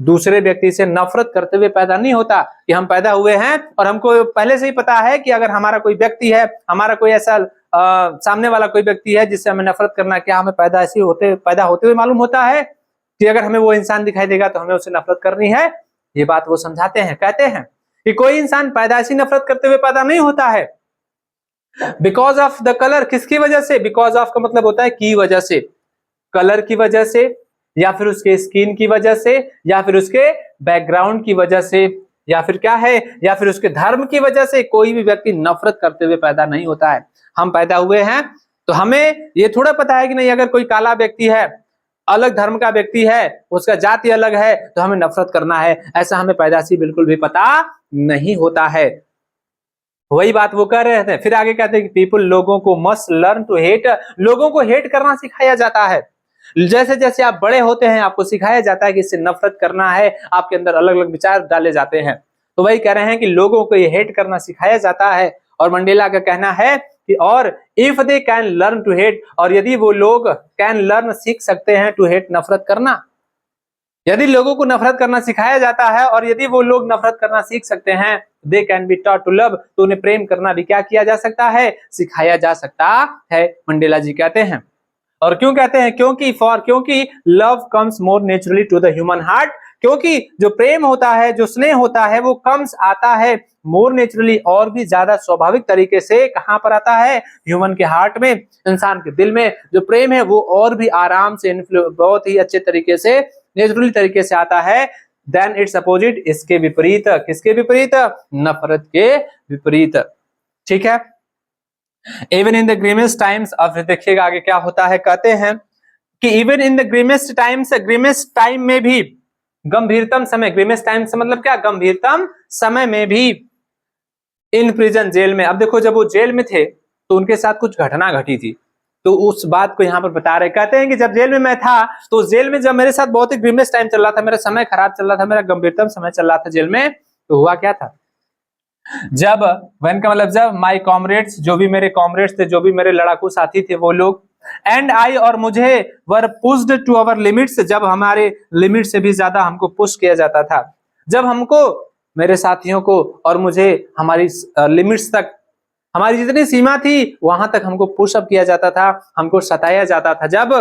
A: दूसरे व्यक्ति से नफरत करते हुए पैदा नहीं होता कि हम पैदा हुए हैं और हमको पहले से ही पता है कि अगर हमारा कोई व्यक्ति है, हमारा कोई ऐसा सामने वाला कोई व्यक्ति है जिससे हमें नफरत करना, क्या हमें पैदा होते हुए मालूम होता है कि अगर हमें वो इंसान दिखाई देगा तो हमें उससे नफरत करनी है। ये बात वो समझाते हैं, कहते हैं कि कोई इंसान पैदाइशी नफरत करते हुए पैदा नहीं होता है। बिकॉज ऑफ द कलर, किसकी वजह से, बिकॉज ऑफ का मतलब होता है की वजह से, कलर की वजह से, या फिर उसके स्किन की वजह से, या फिर उसके बैकग्राउंड की वजह से, या फिर क्या है, या फिर उसके धर्म की वजह से कोई भी व्यक्ति नफरत करते हुए पैदा नहीं होता है। हम पैदा हुए हैं तो हमें ये थोड़ा पता है कि नहीं, अगर कोई काला व्यक्ति है, अलग धर्म का व्यक्ति है, उसका जाति अलग है, तो हमें नफरत करना है, ऐसा हमें पैदाइशी बिल्कुल भी पता नहीं होता है। वही बात वो कर रहे थे। फिर आगे कहते हैं कि पीपल, लोगों को मस्ट लर्न टू हेट, लोगों को हेट करना सिखाया जाता है। जैसे जैसे आप बड़े होते हैं आपको सिखाया जाता है कि इससे नफरत करना है, आपके अंदर अलग अलग विचार डाले जाते हैं। तो वही कह रहे हैं कि लोगों को ये हेट करना सिखाया जाता है। और मंडेला का कहना है कि और if they can learn to hate, और यदि वो लोग कैन लर्न, सीख सकते हैं, टू हेट, नफरत करना, यदि लोगों को नफरत करना सिखाया जाता है और यदि वो लोग नफरत करना सीख सकते हैं, they can be taught to love, तो उन्हें प्रेम करना भी क्या किया जा सकता है, सिखाया जा सकता है, मंडेला जी कहते हैं। और क्यों कहते हैं, क्योंकि love comes more naturally to the human heart, क्योंकि जो प्रेम होता है, जो स्नेह होता है, वो कम्स आता है मोर नेचुरली, और भी ज्यादा स्वाभाविक तरीके से कहां पर आता है, ह्यूमन के हार्ट में, इंसान के दिल में जो प्रेम है वो और भी आराम से, बहुत ही अच्छे तरीके से, नेचुरली तरीके से आता है देन इट्स अपोजिट, इसके विपरीत, किसके विपरीत, नफरत के विपरीत। ठीक है। Even in the grimmest times, अब देखिएगा आगे क्या होता है, कहते हैं कि even in the grimmest times, grimmest time में भी, गंभीरतम समय, ग्रीमेस्ट टाइम से मतलब क्या, गंभीरतम समय में भी, इन प्रिजन, जेल में। अब देखो जब वो जेल में थे तो उनके साथ कुछ घटना घटी थी, तो उस बात को यहाँ पर बता रहे, कहते हैं कि जब जेल में मैं था तो जेल में जब मेरे साथ बहुत ही ग्रीमेस्ट टाइम चल रहा था, मेरा समय खराब चल रहा था, मेरा गंभीरतम समय चल रहा था जेल में, तो हुआ क्या था, जब वन का मतलब जब माई कॉमरेड्स, जो भी मेरे कॉमरेड्स थे, जो भी मेरे लड़ाकू साथी थे वो लोग, एंड आई, और मुझे, वर पुश्ड टू अवर लिमिट्स, जब हमारे लिमिट से भी ज्यादा हमको पुश किया जाता था, जब हमको, मेरे साथियों को और मुझे, हमारी लिमिट्स तक, हमारी जितनी सीमा थी वहां तक हमको पुश अप किया जाता था, हमको सताया जाता था, जब,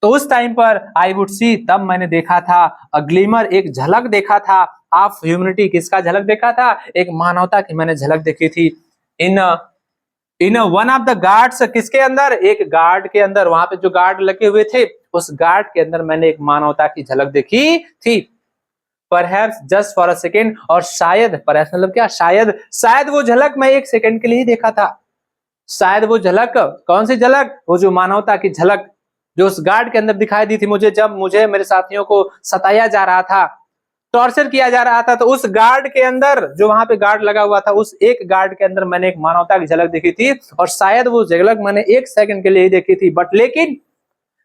A: तो उस टाइम पर आई वुड सी, तब मैंने देखा था, अ ग्लिमर, एक झलक देखा था, ऑफ ह्यूमैनिटी, किसका झलक देखा था, एक मानवता की मैंने झलक देखी थी, in one of the guards, किसके अंदर, एक गार्ड के अंदर, वहां पे जो गार्ड लगे हुए थे उस गार्ड के अंदर मैंने एक मानवता की झलक देखी थी। Perhaps just for a second, और शायद, परहैप्स मतलब क्या, शायद वो झलक मैं एक सेकंड के लिए ही देखा था, शायद वो झलक, कौन सी झलक, वो जो मानवता की झलक जो उस गार्ड के अंदर दिखाई दी थी मुझे, जब मुझे, मेरे साथियों को सताया जा रहा था, टॉर्चर किया जा रहा था, तो उस गार्ड के अंदर, जो वहां पे गार्ड लगा हुआ था, उस एक गार्ड के अंदर मैंने एक मानवता की झलक देखी थी, और शायद वो झलक मैंने एक सेकंड के लिए ही देखी थी, बट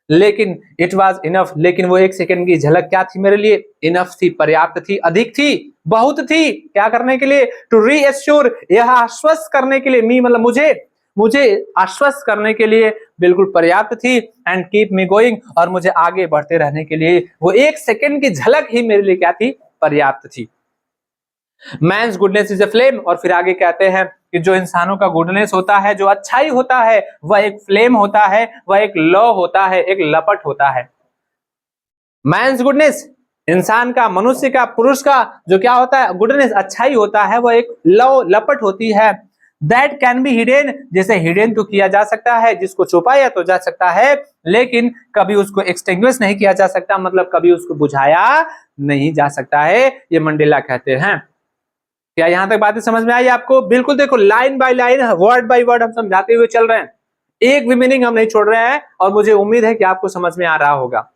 A: लेकिन इट वाज इनफ, लेकिन वो एक सेकंड की झलक क्या थी मेरे लिए, इनफ थी, पर्याप्त थी, अधिक थी, बहुत थी, क्या करने के लिए, टू रीएश्योर, यह आश्वस्त करने के लिए, मी मतलब मुझे आश्वस्त करने के लिए बिल्कुल पर्याप्त थी, एंड कीप मी गोइंग, और मुझे आगे बढ़ते रहने के लिए वो एक सेकंड की झलक ही मेरे लिए क्या थी, पर्याप्त थी। Man's goodness is a flame, और फिर आगे कहते हैं कि जो इंसानों का गुडनेस होता है, जो अच्छाई होता है, वह एक फ्लेम होता है, वह एक लौ होता है, एक लपट होता है। मैन्स गुडनेस, इंसान का, मनुष्य का, पुरुष का जो क्या होता है, गुडनेस, अच्छाई होता है, वह एक लौ, लपट होती है, दैट कैन बी हिडन, जिसे हिडन तो किया जा सकता है, जिसको छुपाया तो जा सकता है, लेकिन कभी उसको एक्सटिंग्विश नहीं किया जा सकता, मतलब कभी उसको बुझाया नहीं जा सकता है, ये मंडेला कहते हैं। क्या यहां तक बातें समझ में आई आपको? बिल्कुल, देखो line by line, word by word हम समझाते हुए चल रहे हैं, एक भी मीनिंग हम नहीं छोड़ रहे हैं, और मुझे उम्मीद है कि आपको समझ में आ रहा होगा।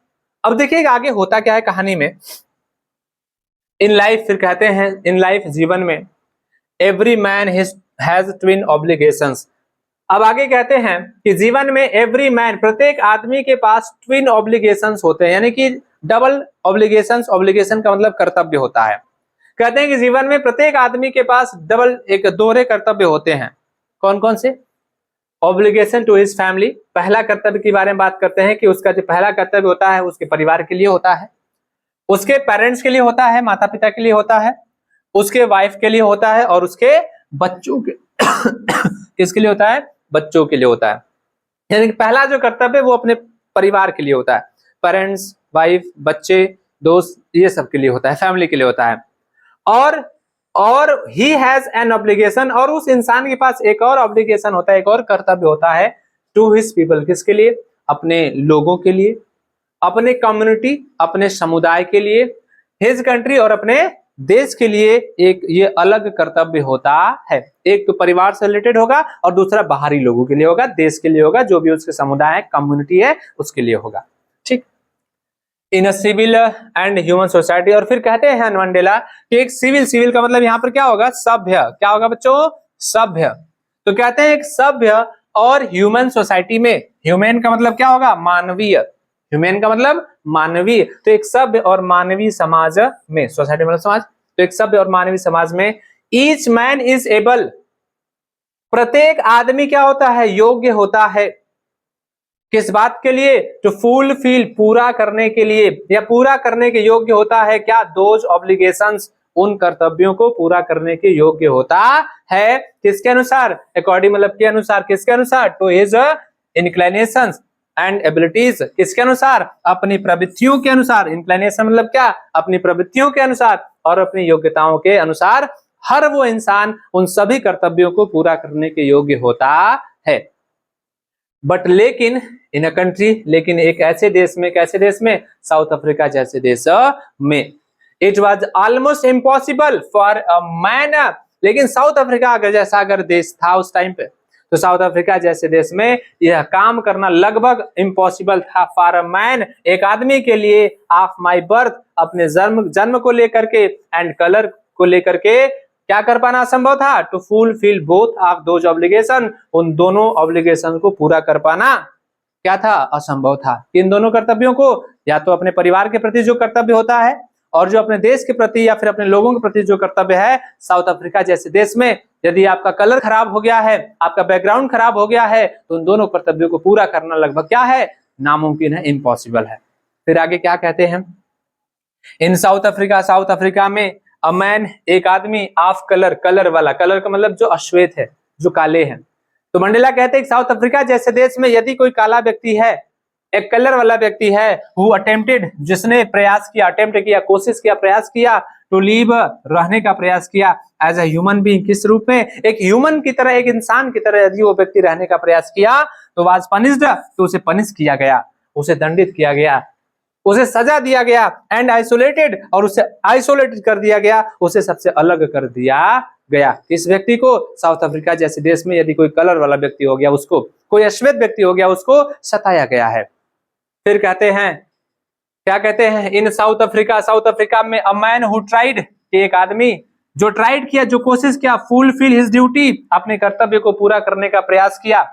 A: अब देखिएगा आगे होता क्या है कहानी में, इन लाइफ, फिर कहते हैं इन लाइफ, जीवन में, every man has twin obligations. अब आगे कहते हैं कि जीवन में एवरी मैन, प्रत्येक आदमी के पास ट्विन ऑब्लिगेशंस होते हैं, यानी कि डबल ऑब्लिगेशंस, ऑब्लिगेशन का मतलब कर्तव्य होता है, कहते हैं कि जीवन में प्रत्येक आदमी के पास दोहरे कर्तव्य होते हैं। कौन कौन से? ऑब्लिगेशन टू हिज फैमिली, पहला कर्तव्य के बारे में बात करते हैं कि उसका जो पहला कर्तव्य होता है उसके परिवार के लिए होता है, उसके पेरेंट्स के लिए होता है, माता पिता के लिए होता है, उसके वाइफ के लिए होता है, और उसके बच्चों के किसके लिए होता है? बच्चों के लिए होता है। यानी कि पहला जो कर्तव्य वो अपने परिवार के लिए होता है, पेरेंट्स, वाइफ, बच्चे, दोस्त, ये सब के लिए होता है, फैमिली के लिए होता है। और ही हैज एन ऑब्लिगेशन, और उस इंसान के पास एक और ऑब्लिगेशन होता है, एक और कर्तव्य होता है, टू हिज पीपल, किसके लिए? अपने लोगों के लिए, अपने कम्युनिटी, अपने समुदाय के लिए, हिज कंट्री, और अपने देश के लिए एक ये अलग कर्तव्य होता है। एक तो परिवार से रिलेटेड होगा और दूसरा बाहरी लोगों के लिए होगा, देश के लिए होगा, जो भी उसके समुदाय है, कम्युनिटी है, उसके लिए होगा। ठीक, in a civil and human society. और फिर कहते हैं मंडेला कि एक सिविल का मतलब यहाँ पर क्या होगा? सभ्य। क्या होगा बच्चों? सभ्य। तो कहते हैं एक सभ्य और ह्यूमन सोसाइटी में, ह्यूमन का मतलब क्या होगा? मानवीय। ह्यूमन का मतलब मानवीय। तो एक सभ्य और मानवीय समाज में, सोसाइटी मतलब समाज, तो एक सभ्य और मानवीय समाज में ईच मैन इज एबल, प्रत्येक आदमी क्या होता है? योग्य होता है। किस बात के लिए? टू फुलफिल, पूरा करने के लिए, या पूरा करने के योग्य होता है क्या? दोज ऑब्लिगेशंस, उन कर्तव्यों को पूरा करने के योग्य होता है। किसके अनुसार? अकॉर्डिंग मतलब के अनुसार, किसके अनुसार? To his inclinations and abilities, किसके अनुसार? अपनी प्रवृत्तियों के अनुसार। इंक्लिनेशन मतलब क्या? अपनी प्रवृत्तियों के अनुसार और अपनी योग्यताओं के अनुसार हर वो इंसान उन सभी कर्तव्यों को पूरा करने के योग्य होता है। बट लेकिन इन अ कंट्री, लेकिन एक ऐसे देश में, कैसे देश में? साउथ अफ्रीका जैसे देश में, it was almost impossible for a man, लेकिन साउथ अफ्रीका अगर जैसा अगर देश था उस टाइम पे, तो साउथ अफ्रीका जैसे देश में यह काम करना लगभग इम्पॉसिबल था फॉर अ मैन, एक आदमी के लिए, ऑफ माई बर्थ, अपने जन्म को लेकर के, एंड कलर को लेकर के क्या कर पाना असंभव था? To fulfil both of those obligation, उन दोनों ऑब्लिगेशन को पूरा कर पाना क्या था? असंभव था। इन दोनों कर्तव्यों को, या तो अपने परिवार के प्रति जो कर्तव्य होता है, और जो अपने देश के प्रति या फिर अपने लोगों के प्रति जो कर्तव्य है, साउथ अफ्रीका जैसे देश में यदि आपका कलर खराब हो गया है, आपका बैकग्राउंड खराब हो गया है, तो उन दोनों कर्तव्यों को पूरा करना लगभग क्या है? नामुमकिन है, इम्पॉसिबल है। फिर आगे क्या कहते हैं? इन साउथ अफ्रीका में अ मैन, एक आदमी, ऑफ कलर, कलर वाला, कलर का मतलब जो अश्वेत है, जो काले हैं। तो मंडेला कहते हैं साउथ अफ्रीका जैसे देश में यदि कोई काला व्यक्ति है, एक कलर वाला व्यक्ति है, हु अटेम्प्टेड, जिसने प्रयास किया, अटेम्प्ट किया, कोशिश किया, प्रयास किया, टू लिव, रहने का प्रयास किया, एज ए ह्यूमन बीइंग, किस रूप में? एक ह्यूमन की तरह, एक इंसान की तरह यदि वो व्यक्ति रहने का प्रयास किया, तो वाज पनिश्ड, तो उसे पनिश किया गया, उसे दंडित किया गया, उसे सजा दिया गया, एंड आइसोलेटेड, और उसे आइसोलेटेड कर दिया गया, उसे सबसे अलग कर दिया गया। इस व्यक्ति को साउथ अफ्रीका जैसे देश में यदि कोई कलर वाला व्यक्ति हो गया, उसको, कोई अश्वेत व्यक्ति हो गया, उसको सताया गया है। फिर कहते हैं, क्या कहते हैं? इन साउथ अफ्रीका में अ मैन हु ट्राइड, एक आदमी जो ट्राइड किया, जो कोशिश किया, फुलफिल हिज ड्यूटी, अपने कर्तव्य को पूरा करने का प्रयास किया।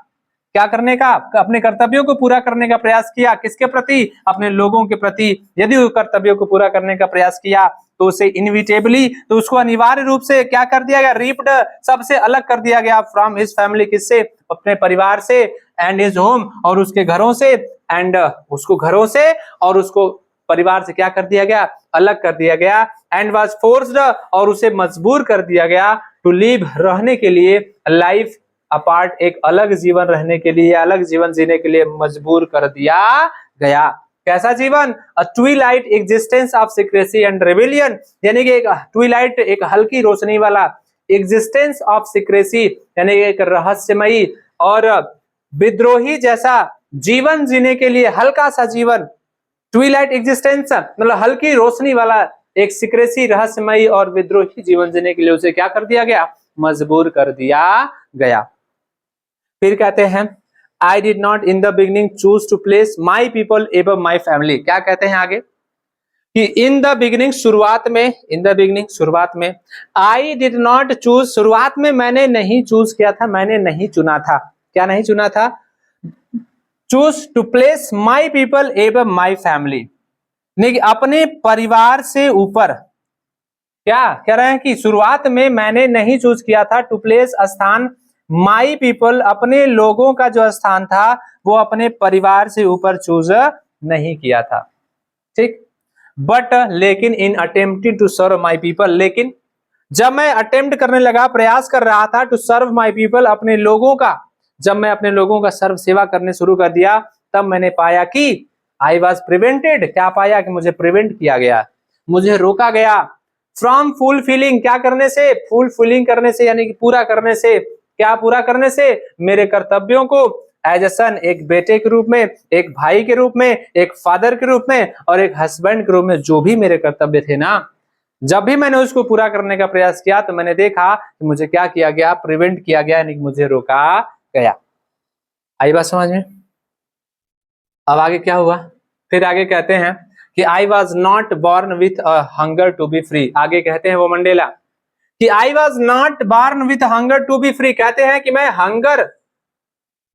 A: क्या करने का? अपने कर्तव्यों को पूरा करने का प्रयास किया। किसके प्रति? अपने लोगों के प्रति। यदि वो कर्तव्यों को पूरा करने का प्रयास किया, तो उसे इनविटेबली, तो उसको अनिवार्य रूप से क्या कर दिया गया? रिप्ड, सबसे अलग कर दिया गया, फ्रॉम हिज फैमिली, किससे? अपने परिवार से, एंड हिज होम, और उसके घरों से, एंड उसको घरों से और उसको परिवार से क्या कर दिया गया? अलग कर दिया गया। एंड वाज फोर्स्ड, और उसे मजबूर कर दिया गया, टू लिव, रहने के लिए, लाइफ अपार्ट, एक अलग जीवन रहने के लिए, अलग जीवन जीने के लिए मजबूर कर दिया गया। कैसा जीवन? A twilight existence of secrecy and rebellion, यानी कि एक ट्विलाइट, एक हल्की रोशनी वाला, एग्जिस्टेंस ऑफ सीक्रेसी, यानी एक रहस्यमयी और विद्रोही जैसा जीवन जीने के लिए, हल्का सा जीवन, ट्विलाइट एग्जिस्टेंस मतलब हल्की रोशनी वाला, एक सीक्रेसी, रहस्यमयी और विद्रोही जीवन जीने के लिए उसे क्या कर दिया गया? मजबूर कर दिया गया। फिर कहते हैं, I did not in the beginning choose to place my people above my family. क्या कहते हैं आगे? कि इन द बिगिनिंग, शुरुआत में, इन द बिगिनिंग, शुरुआत में, आई डिड नॉट चूज, शुरुआत में मैंने नहीं चूज किया था, मैंने नहीं चुना था। क्या नहीं चुना था? Choose to place my people above my family, नहीं, अपने परिवार से ऊपर, क्या कह रहे हैं कि शुरुआत में मैंने नहीं चूज किया था टू प्लेस स्थान माई पीपल, अपने लोगों का जो स्थान था वो अपने परिवार से ऊपर चूज नहीं किया था, ठीक। बट लेकिन in attempting to serve my people, लेकिन जब मैं अटेम्प्ट करने लगा, प्रयास कर रहा था टू सर्व माई पीपल, अपने लोगों का, जब मैं अपने लोगों का सर्व सेवा करने शुरू कर दिया, तब मैंने पाया कि आई वॉज प्रिवेंटेड, क्या पाया कि मुझे प्रिवेंट किया गया, मुझे रोका गया फ्रॉम फुलफिलिंग, क्या करने से, फुलफिलिंग करने से, यानी कि पूरा करने से, क्या पूरा करने से, मेरे कर्तव्यों को एज ए सन, एक बेटे के रूप में, एक भाई के रूप में, एक फादर के रूप में और एक हस्बैंड के रूप में, जो भी मेरे कर्तव्य थे ना, जब भी मैंने उसको पूरा करने का प्रयास किया तो मैंने देखा कि मुझे क्या किया गया, प्रिवेंट किया गया, यानी कि मुझे रोका गया। आई बात समझ में? अब आगे क्या हुआ, फिर आगे कहते हैं कि I was not born with a hunger to be free, आगे कहते हैं वो मंडेला कि I was not born with hunger to be free, कहते हैं कि मैं हंगर,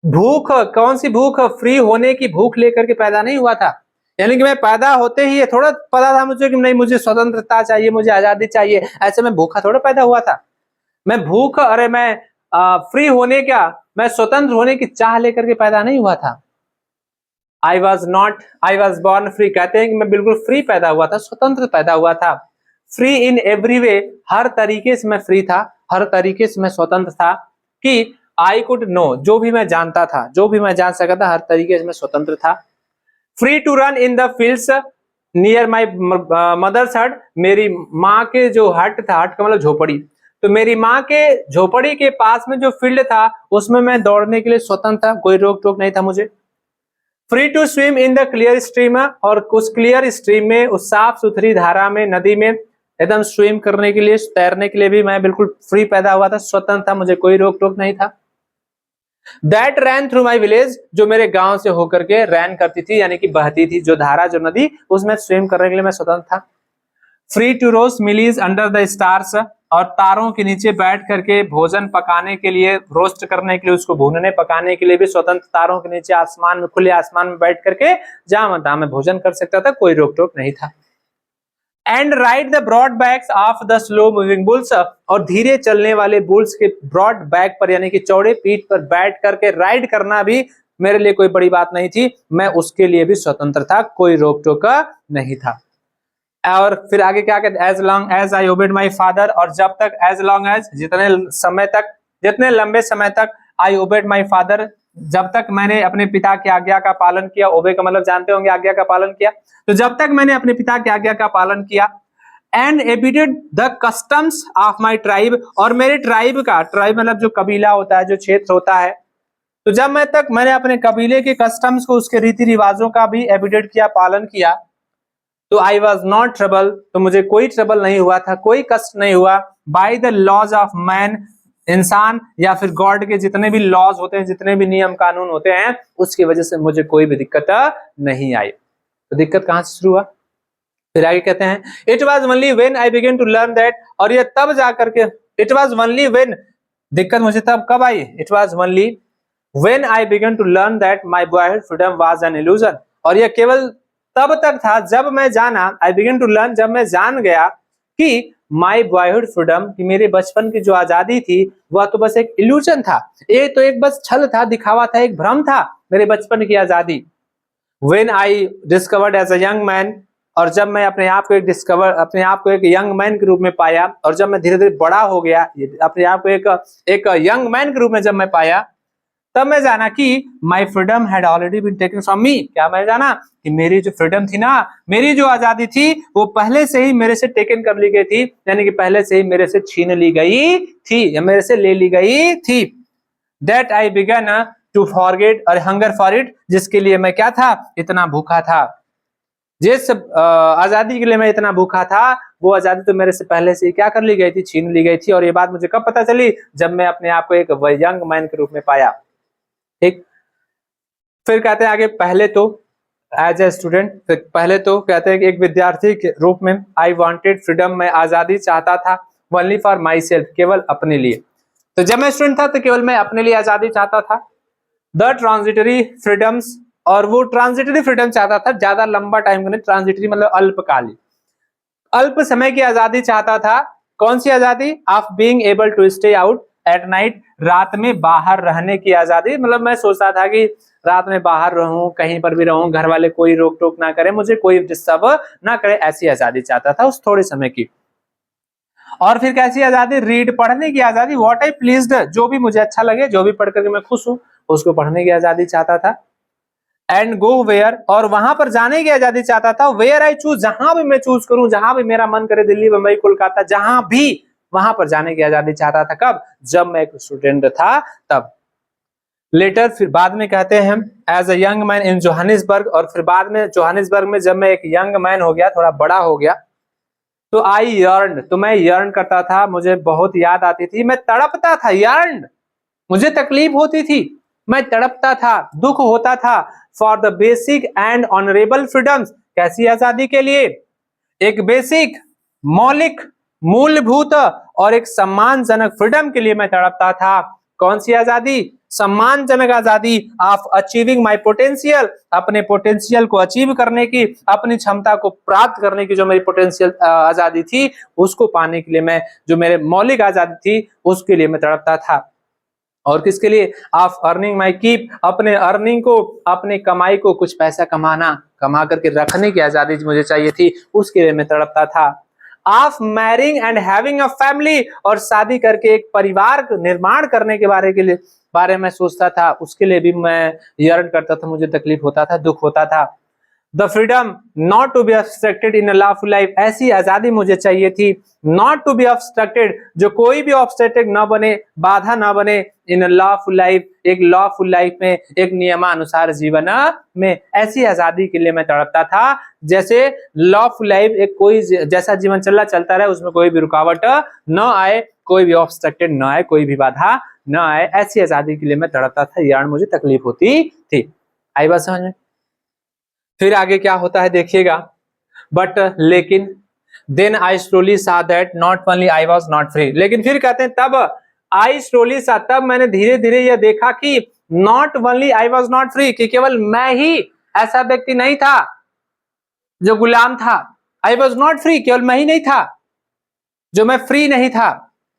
A: भूख, कौन सी भूख, फ्री होने की भूख लेकर के पैदा नहीं हुआ था, यानी कि मैं पैदा होते ही ये थोड़ा पता था मुझे कि नहीं मुझे स्वतंत्रता चाहिए, मुझे आजादी चाहिए, ऐसे मैं भूखा थोड़ा पैदा हुआ था, मैं भूख, अरे मैं फ्री होने क्या, मैं स्वतंत्र होने की चाह लेकर के पैदा नहीं हुआ था। आई वॉज बॉर्न फ्री, कहते हैं कि मैं बिल्कुल फ्री पैदा हुआ था, स्वतंत्र पैदा हुआ था। फ्री इन एवरी वे, हर तरीके से मैं फ्री था, हर तरीके से मैं स्वतंत्र था, कि आई कुड नो, जो भी मैं जानता था, जो भी मैं जान सका था, हर तरीके से मैं स्वतंत्र था। Free to run in the fields near my mother's hut, मेरी माँ के जो हट था, हट का मतलब झोपड़ी, तो मेरी माँ के झोपड़ी के पास में जो फील्ड था उसमें मैं दौड़ने के लिए स्वतंत्र था, कोई रोक टोक नहीं था मुझे। Free to swim in the clear stream, और उस क्लियर स्ट्रीम में, उस साफ सुथरी धारा में, नदी में एकदम स्विम करने के लिए, तैरने के लिए भी मैं बिल्कुल फ्री पैदा हुआ था, स्वतंत्र था, मुझे कोई रोक टोक नहीं था। That ran through my village, जो मेरे गांव से होकर के रैन करती थी, यानी कि बहती थी, जो धारा, जो नदी, उसमें स्विम करने के लिए मैं स्वतंत्र था। Free to roast mealies under the stars, और तारों के नीचे बैठ करके भोजन पकाने के लिए, रोस्ट करने के लिए, उसको भूनने पकाने के लिए भी स्वतंत्र, तारों के नीचे आसमान में, खुले आसमान में बैठ करके जहां मन तहां मैं भोजन कर सकता था, कोई रोक टोक नहीं था। And ride the broad backs of the slow moving bulls, और धीरे चलने वाले बुल्स के ब्रॉड बैक पर, यानी कि चौड़े पीठ पर बैठ करके राइड करना भी मेरे लिए कोई बड़ी बात नहीं थी, मैं उसके लिए भी स्वतंत्र था, कोई रोक टोक नहीं था। और फिर आगे क्या कहते हैं, as long as I obeyed my father, और जब तक, एज लॉन्ग एज, जितने समय तक, जितने लंबे समय तक, आई ओबेड माई फादर, जब तक मैंने अपने पिता की आज्ञा का पालन किया, ओबे का मतलब जानते होंगे आज्ञा का पालन किया, तो जब तक मैंने अपने पिता की आज्ञा का पालन किया, and abided the customs of my tribe, और मेरे ट्राइब का, ट्राइब मतलब जो कबीला होता है, जो क्षेत्र होता है, तो जब मैं तक मैंने अपने कबीले के कस्टम्स को, उसके रीति रिवाजों का भी एबिडेट किया, पालन किया, तो आई वॉज नॉट ट्रबल, तो मुझे कोई ट्रबल नहीं हुआ था, कोई कष्ट नहीं हुआ, by the laws of man, इंसान या फिर गॉड के जितने भी लॉज होते हैं, जितने भी नियम कानून होते हैं, उसकी वजह से मुझे कोई भी दिक्कत नहीं आई। तो दिक्कत कहां से शुरू हुआ, फिर आगे कहते हैं, it was only when I began to learn that, और ये तब जाकर के, इट वॉज ओनली वेन, दिक्कत मुझे तब कब आई, it was only when I began to learn that my boyhood freedom was an illusion, और यह केवल तब तक था जब मैं जाना, आई बिगेन टू लर्न, जब मैं जान गया कि माई बॉयहुड फ्रीडम, कि मेरे बचपन की जो आजादी थी वह तो बस एक इल्यूजन था, ये तो एक बस छल था, दिखावा था, एक भ्रम था मेरे बचपन की आजादी। When I discovered as a young man, और जब मैं अपने आप को अपने आप को एक यंग मैन के रूप में पाया, और जब मैं धीरे धीरे बड़ा हो गया, अपने आप को एक यंग मैन के रूप में जब मैं पाया, तब मैं जाना कि my freedom had already been taken from me, क्या मैं जाना कि मेरी जो फ्रीडम थी ना, मेरी जो आजादी थी, वो पहले से ही मेरे से टेकन कर ली गई थी, यानी कि पहले से ही मेरे से छीन ली गई थी, या मेरे से ले ली गई थी। That I began to forget और हंगर फॉर इट, जिसके लिए मैं क्या था, इतना भूखा था, जिस आजादी के लिए मैं इतना भूखा था, वो आजादी तो मेरे से पहले से ही क्या कर ली गई थी, छीन ली गई थी। और ये बात मुझे कब पता चली, जब मैं अपने आप को एक यंग मैन के रूप में पाया, ठीक। फिर कहते हैं आगे, पहले तो एज ए स्टूडेंट, पहले तो कहते हैं कि एक विद्यार्थी के रूप में, आई वांटेड फ्रीडम, मैं आजादी चाहता था, ओनली फॉर माई सेल्फ, केवल अपने लिए। तो जब मैं स्टूडेंट था तो केवल मैं अपने लिए आजादी चाहता था। द ट्रांजिटरी फ्रीडम्स, और वो ट्रांजिटरी फ्रीडम चाहता था, ज्यादा लंबा टाइम का नहीं, ट्रांजिटरी मतलब अल्पकालिक, अल्प समय की आजादी चाहता था। कौन सी आजादी? Of being able to stay out at night, रात में बाहर रहने की आजादी। मतलब मैं सोचता था कि रात में बाहर रहूं, कहीं पर भी रहूं, घर वाले कोई रोक टोक ना करे, मुझे कोई डिस्टर्ब ना करे, ऐसी आजादी चाहता था उस थोड़े समय की। और फिर कैसी आजादी? रीड, पढ़ने की आजादी। व्हाट आई प्लीज्ड, जो भी मुझे अच्छा लगे, जो भी पढ़ करके मैं खुश हूं, उसको पढ़ने की आजादी चाहता था। एंड गो वेयर, और वहां पर जाने की आजादी चाहता था। वेयर आई चूज, जहां भी मैं चूज करूं, जहां भी मेरा मन करे, दिल्ली, मुंबई, कोलकाता, जहां भी, वहां पर जाने की आजादी चाहता था। कब? जब मैं एक स्टूडेंट था तब। लेटर, फिर बाद में कहते हैं हम, as a young man in Johannesburg, और फिर बाद में जोहानिसबर्ग में जब मैं एक यंग मैन हो गया, थोड़ा बड़ा हो गया, तो आई यर्न, तो मैं यर्न करता था, मुझे बहुत याद आती थी, मैं तड़पता था। यर्न, मुझे तकलीफ होती थी, मैं तड़पता था, दुख होता था। For the basic and honourable freedoms, कैसी आजादी के लिए? एक बेसिक, मौलिक, मूलभूत और एक सम्मानजनक फ्रीडम के लिए मैं तड़पता था। कौन सी आजादी? सम्मानजनक आजादी। ऑफ अचीविंग माई पोटेंशियल, अपने पोटेंशियल को अचीव करने की, अपनी क्षमता को प्राप्त करने की जो मेरी पोटेंशियल आजादी थी, उसको पाने के लिए मैं, जो मेरे मौलिक आजादी थी, उसके लिए मैं तड़पता था। और किसके लिए? ऑफ अर्निंग माई कीप, अपने अर्निंग को, अपने कमाई को, कुछ पैसा कमाना, कमा करके रखने की आजादी मुझे चाहिए थी, उसके लिए मैं तड़पता था। Of marrying and having a family, और शादी करके एक परिवार निर्माण करने के बारे में सोचता था, उसके लिए भी मैं यर्न करता था, मुझे तकलीफ होता था, दुख होता था। The freedom not to be obstructed in a lawful life, ऐसी आजादी मुझे चाहिए थी, नॉट टू बी ऑब्स्ट्रक्टेड, जो कोई भी ऑब्स्ट्रक्टेड न बने, बाधा न बने, इन अ लॉफुल लाइफ, एक लॉफुल लाइफ में, एक नियमानुसार जीवन में, ऐसी आजादी के लिए मैं तड़पता था। जैसे लॉफुल लाइफ, एक कोई जैसा जीवन चलता रहे, उसमें कोई भी रुकावट न आए, कोई भी ऑब्स्ट्रक्टेड न आए, कोई भी बाधा न आए, ऐसी आजादी के लिए मैं तड़पता था। यार मुझे तकलीफ होती थी। आई बात समझ में? फिर आगे क्या होता है देखिएगा। बट लेकिन देन आई स्लोली सा that not only I was not free, लेकिन फिर कहते हैं तब आई स्लोली सा, तब मैंने धीरे धीरे यह देखा कि not only I was not free, कि केवल मैं ही ऐसा व्यक्ति नहीं था जो गुलाम था। आई वॉज नॉट फ्री, केवल मैं ही नहीं था जो मैं फ्री नहीं था,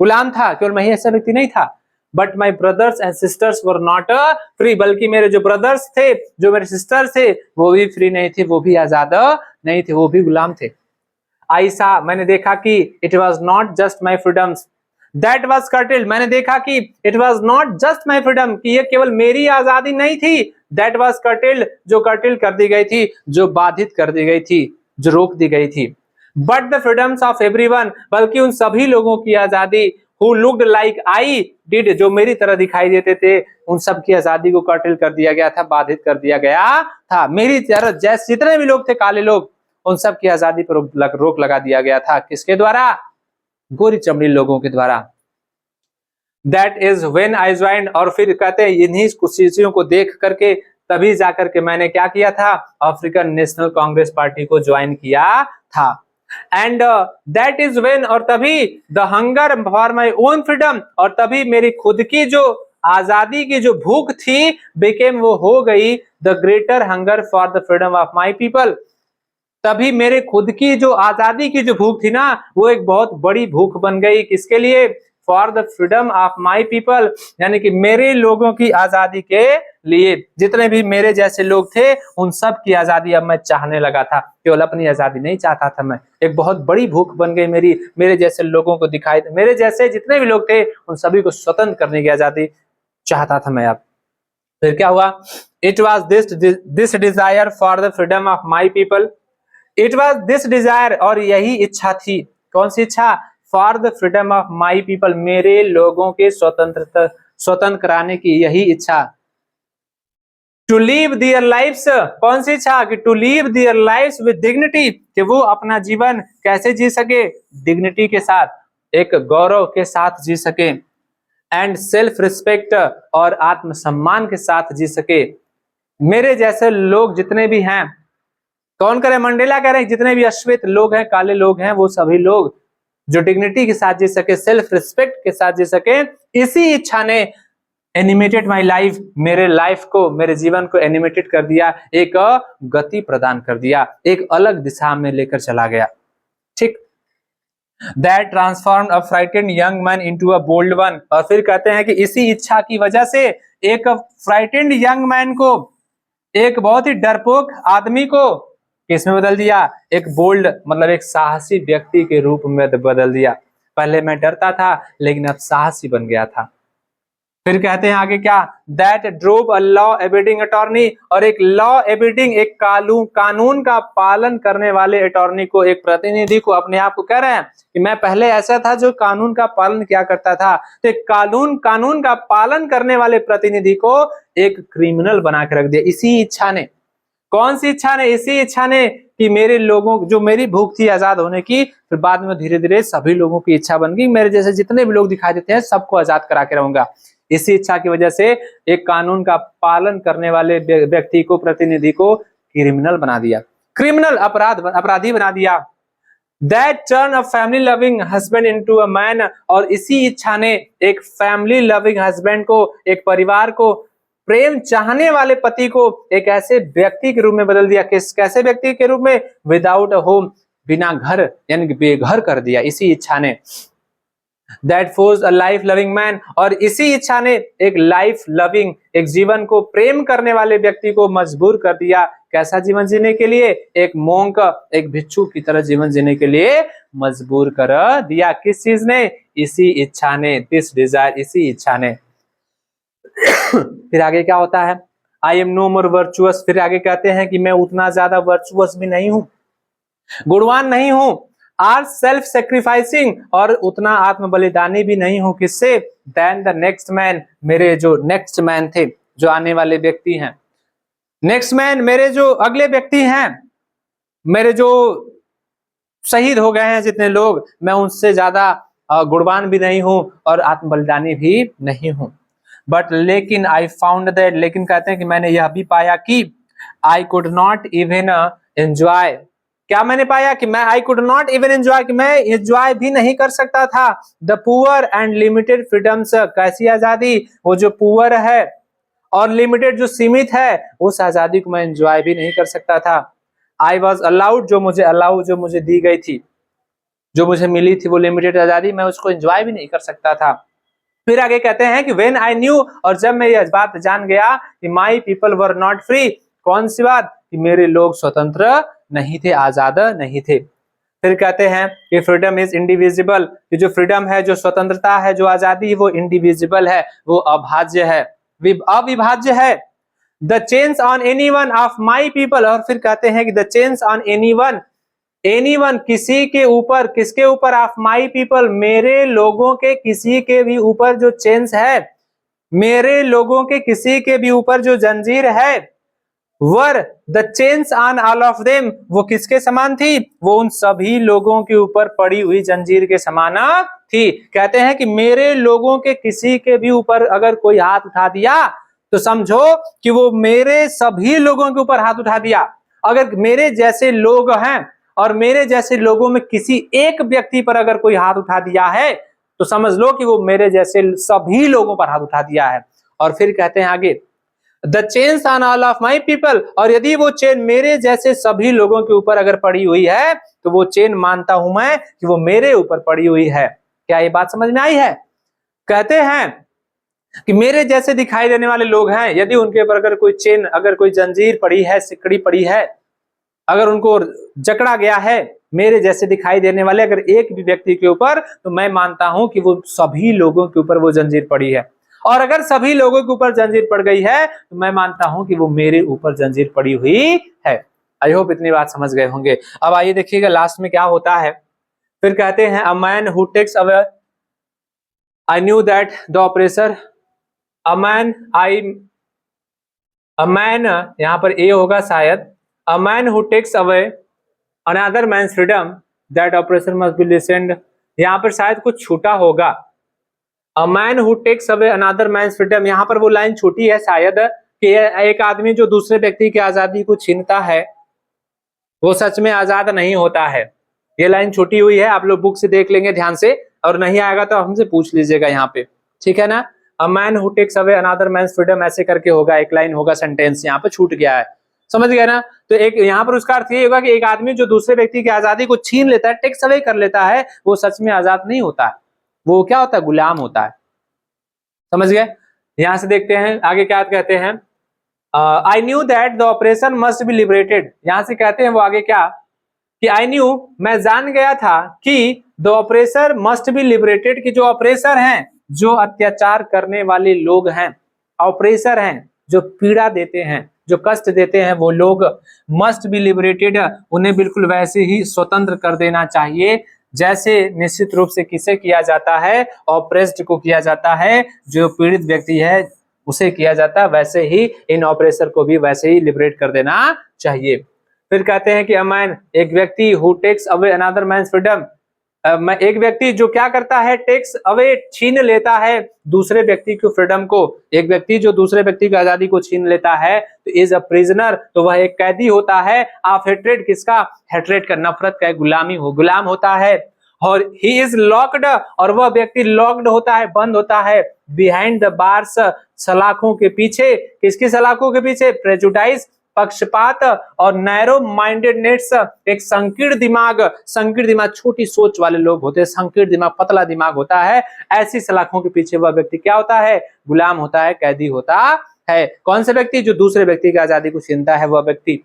A: गुलाम था, केवल मैं ही ऐसा व्यक्ति नहीं था। But my brothers and sisters were not free, बल्कि मेरे जो ब्रदर्स थे, जो मेरे सिस्टर्स थे, वो भी फ्री नहीं थे, वो भी आजाद नहीं थे, वो भी गुलाम थे। आई सा, मैंने देखा कि it was not just my freedoms that was curtailed, मैंने देखा कि it was not just my freedom, कि ये केवल मेरी आजादी नहीं थी, दैट वॉज कर्टेल्ड, जो कर्टेल कर दी गई थी, जो बाधित कर दी गई थी, जो रोक दी गई थी। But the freedoms of everyone, बल्कि उन सभी लोगों की आजादी, who looked like I did, जो मेरी तरह दिखाई देते थे, उन सब की आजादी को कर्टेल कर दिया गया था, बाधित कर दिया गया था। मेरी तरह जैसे जितने भी लोग थे, काले लोग, उन सब की आजादी पर रोक लगा दिया गया था। किसके द्वारा? गोरी चमड़ी लोगों के द्वारा। That is when I joined, और फिर कहते हैं इन्हीं कुछ चीजों को देख करके तभी जाकर के मैंने क्या किया था? अफ्रीकन नेशनल कांग्रेस पार्टी को ज्वाइन किया था। एंड दैट इज व्हेन, और तभी the hunger for my own freedom, और तभी मेरी खुद की जो आजादी की जो भूख थी, बिकेम, वो हो गई the greater hunger for the freedom of my people. तभी मेरे खुद की जो आजादी की जो भूख थी ना, वो एक बहुत बड़ी भूख बन गई। किसके लिए? For the freedom of my people, यानी कि मेरे लोगों की आजादी के लिए। जितने भी मेरे जैसे लोग थे, उन सब की आजादी अब मैं चाहने लगा था, केवल अपनी आजादी नहीं चाहता था मैं। एक बहुत बड़ी भूख बन गई मेरी, मेरे जैसे लोगों को दिखाई, मेरे जैसे जितने भी लोग थे, उन सभी को स्वतंत्र करने की आजादी चाहता था मैं अब। फिर क्या हुआ? It was this desire for the freedom of my people, it was this desire, और यही इच्छा थी। कौन सी इच्छा? For the freedom of my people, मेरे लोगों के स्वतंत्र कराने की यही इच्छा। टू लीव दियर लाइफ्स, कौन सी इच्छा? कि to live their lifes with dignity, कि वो अपना जीवन कैसे जी सके? डिग्निटी के साथ, एक गौरव के साथ जी सके। एंड सेल्फ रिस्पेक्ट, और आत्मसम्मान के साथ जी सके। मेरे जैसे लोग जितने भी हैं, कौन करे? मंडेला कह रहे हैं, जितने भी अश्वेत लोग हैं, काले लोग हैं, वो सभी लोग जो डिग्निटी के साथ जी सके, सेल्फ रिस्पेक्ट के साथ जी सके। इसी इच्छा ने एनिमेटेड माई लाइफ, मेरे लाइफ को, मेरे जीवन को एनिमेटेड कर दिया, एक गति प्रदान कर दिया, एक अलग दिशा में लेकर चला गया। ठीक। That transform a frightened young man into a bold one, और फिर कहते हैं कि इसी इच्छा की वजह से एक फ्राइटेंड यंग मैन को, एक बहुत ही डरपोक आदमी को किसमें बदल दिया, एक बोल्ड मतलब एक साहसी व्यक्ति के रूप में बदल दिया। पहले मैं डरता था लेकिन अब साहसी बन गया था। फिर कहते हैं आगे क्या, that drove a law abiding attorney, और एक लॉ एबिडिंग, एक कानून का पालन करने वाले अटॉर्नी को, एक प्रतिनिधि को, अपने आप को कह रहे हैं कि मैं पहले ऐसा था जो कानून का पालन किया करता था, तो एक कानून का पालन करने वाले प्रतिनिधि को एक क्रिमिनल बना के रख दिया इसी इच्छा ने। कौन सी इच्छा ने, इसी इच्छा ने कि मेरे लोगों, जो मेरी भूख थी आजाद होने की, फिर बाद में धीरे धीरे सभी लोगों की इच्छा बन गई, मेरे जैसे जितने भी लोग दिखाई देते हैं सबको आजाद करा के रहूंगा। इसी इच्छा की वजह से एक कानून का पालन करने वाले व्यक्ति को, प्रतिनिधि को क्रिमिनल बना दिया, क्रिमिनल अपराधी बना दिया। That turn a family loving husband into a man, और इसी इच्छा ने एक फैमिली लविंग हस्बैंड को, एक परिवार को, प्रेम चाहने वाले पति को एक ऐसे व्यक्ति के रूप में बदल दिया। कैसे व्यक्ति के रूप में, विदाउट अ होम, बिना घर यानी कि बेघर कर दिया इसी इच्छा ने। That force a life loving man, और इसी इच्छा ने एक लाइफ लविंग, एक जीवन को प्रेम करने वाले व्यक्ति को मजबूर कर दिया कैसा जीवन जीने के लिए, एक मोंक, एक भिक्षु की तरह जीवन जीने के लिए मजबूर कर दिया। किस चीज ने, इसी इच्छा ने, दिस डिजायर, इसी इच्छा ने। फिर आगे क्या होता है, I am no more virtuous, फिर आगे कहते हैं कि मैं उतना ज्यादा वर्चुअस भी नहीं हूं, गुणवान नहीं हूं, आर सेल्फ सेक्रीफाइसिंग, और उतना आत्म बलिदानी भी नहीं हूं, किससे, देन द नेक्स्ट मैन, मेरे जो नेक्स्ट मैन थे, जो आने वाले व्यक्ति हैं, नेक्स्ट मैन मेरे जो अगले व्यक्ति हैं, मेरे जो शहीद हो गए हैं जितने लोग, मैं उनसे ज्यादा गुणवान भी नहीं हूं और आत्म बलिदानी भी नहीं हूं। बट लेकिन आई फाउंड दैट, लेकिन कहते हैं कि मैंने यह भी पाया कि I could not even enjoy, क्या मैंने पाया कि मैं, I could not even enjoy, कि मैं एंजॉय भी नहीं कर सकता था, the poor and limited freedoms, कैसी आजादी, वो जो पुअर है और लिमिटेड जो सीमित है, उस आजादी को मैं एंजॉय भी नहीं कर सकता था। आई वॉज अलाउड, जो मुझे दी गई थी, जो मुझे मिली थी वो लिमिटेड आजादी, मैं उसको एंजॉय भी नहीं कर सकता था। फिर आगे कहते हैं कि व्हेन आई न्यू, और जब मैं यह बात जान गया कि my people were not free, कौन सी बात, कि मेरे लोग स्वतंत्र नहीं थे, आजाद नहीं थे। फिर कहते हैं कि फ्रीडम इज इंडिविजिबल, कि जो फ्रीडम है, जो स्वतंत्रता है, जो आजादी, वो इंडिविजिबल है, वो अभाज्य है, अविभाज्य है। The change on anyone of my people, और फिर कहते हैं कि द चेंज ऑन एनीवन किसी के ऊपर, किसके ऊपर, ऑफ माई पीपल, मेरे लोगों के किसी के भी ऊपर जो चेंज है, मेरे लोगों के किसी के भी ऊपर जो जंजीर है, were the change on all of them, वो किसके समान थी, वो उन सभी लोगों के ऊपर पड़ी हुई जंजीर के समान थी। कहते हैं कि मेरे लोगों के किसी के भी ऊपर अगर कोई हाथ उठा दिया तो समझो कि वो मेरे सभी लोगों के ऊपर हाथ उठा दिया। अगर मेरे जैसे लोग हैं और मेरे जैसे लोगों में किसी एक व्यक्ति पर अगर कोई हाथ उठा दिया है तो समझ लो कि वो मेरे जैसे सभी लोगों पर हाथ उठा दिया है। और फिर कहते हैं आगे, the chains on all of my people, और यदि वो चेन मेरे जैसे सभी लोगों के ऊपर अगर पड़ी हुई है तो वो चेन मानता हूं मैं कि वो मेरे ऊपर पड़ी हुई है। क्या ये बात समझ में आई है? कहते हैं कि मेरे जैसे दिखाई देने वाले लोग हैं, यदि उनके ऊपर अगर कोई चेन, अगर कोई जंजीर पड़ी है, सिकड़ी पड़ी है, अगर उनको जकड़ा गया है, मेरे जैसे दिखाई देने वाले अगर एक भी व्यक्ति के ऊपर, तो मैं मानता हूं कि वो सभी लोगों के ऊपर वो जंजीर पड़ी है। और अगर सभी लोगों के ऊपर जंजीर पड़ गई है तो मैं मानता हूं कि वो मेरे ऊपर जंजीर पड़ी हुई है। आई होप इतनी बात समझ गए होंगे। अब आइए देखिएगा लास्ट में क्या होता है। फिर कहते हैं a man who takes away, I knew that the oppressor, a man यहां पर ए होगा शायद, a man who takes away another man's freedom that operation must be listened, यहां पर शायद कुछ छूटा होगा। A man who takes away another man's freedom, यहाँ पर वो लाइन छूटी है शायद कि एक आदमी जो दूसरे व्यक्ति की आजादी को छीनता है वो सच में आजाद नहीं होता है। ये लाइन छूटी हुई है, आप लोग बुक से देख लेंगे ध्यान से, और नहीं आएगा तो हमसे पूछ लीजिएगा यहाँ पे, ठीक है ना। A man who takes away another man's freedom ऐसे करके होगा, एक लाइन होगा, सेंटेंस यहाँ पे छूट गया है, समझ गए ना। तो एक यहाँ पर उसका अर्थ ये होगा कि एक आदमी जो दूसरे व्यक्ति की आजादी को छीन लेता है, टेक्स अवे कर लेता है, वो सच में आजाद नहीं होता है, वो क्या होता है, गुलाम होता है। समझ गए? यहां से देखते हैं आगे क्या कहते हैं, आई knew that the operation must B liberated. यहां से कहते हैं वो आगे क्या कि आई न्यू, मैं जान गया था कि the oppressor must be liberated, कि जो ऑपरेसर हैं, जो अत्याचार करने वाले लोग हैं, ऑपरेसर हैं, जो पीड़ा देते हैं, जो कष्ट देते हैं, वो लोग मस्ट बी लिबरेटेड, उन्हें बिल्कुल वैसे ही स्वतंत्र कर देना चाहिए जैसे निश्चित रूप से किसे किया जाता है, ऑपरेस्ड को किया जाता है, जो पीड़ित व्यक्ति है उसे किया जाता है, वैसे ही इन ऑपरेसर को भी वैसे ही लिबरेट कर देना चाहिए। फिर कहते हैं कि अ मैन, एक व्यक्ति who takes away another man's freedom, एक व्यक्ति जो क्या करता है, टेक्स अवे, छीन लेता है दूसरे व्यक्ति की फ्रीडम को। एक व्यक्ति जो दूसरे व्यक्ति की आजादी को छीन लेता है तो इज अ प्रिजनर, तो वह एक कैदी होता है। ऑफ हेट्रेड, किसका, हेट्रेड का, नफरत का, गुलाम होता है। और ही इज लॉक्ड, और वह व्यक्ति लॉक्ड होता है, बंद होता है, बिहाइंड द बार्स, सलाखों के पीछे। किसकी सलाखों के पीछे, प्रेजुडाइज, पक्षपात, और नैरो माइंडेडनेस, एक संकीर्ण दिमाग, छोटी सोच वाले लोग होते हैं, संकीर्ण दिमाग, पतला दिमाग होता है, ऐसी सलाखों के पीछे वह व्यक्ति क्या होता है, गुलाम होता है, कैदी होता है। कौन सा व्यक्ति, जो दूसरे व्यक्ति की आजादी को छीनता है, वह व्यक्ति।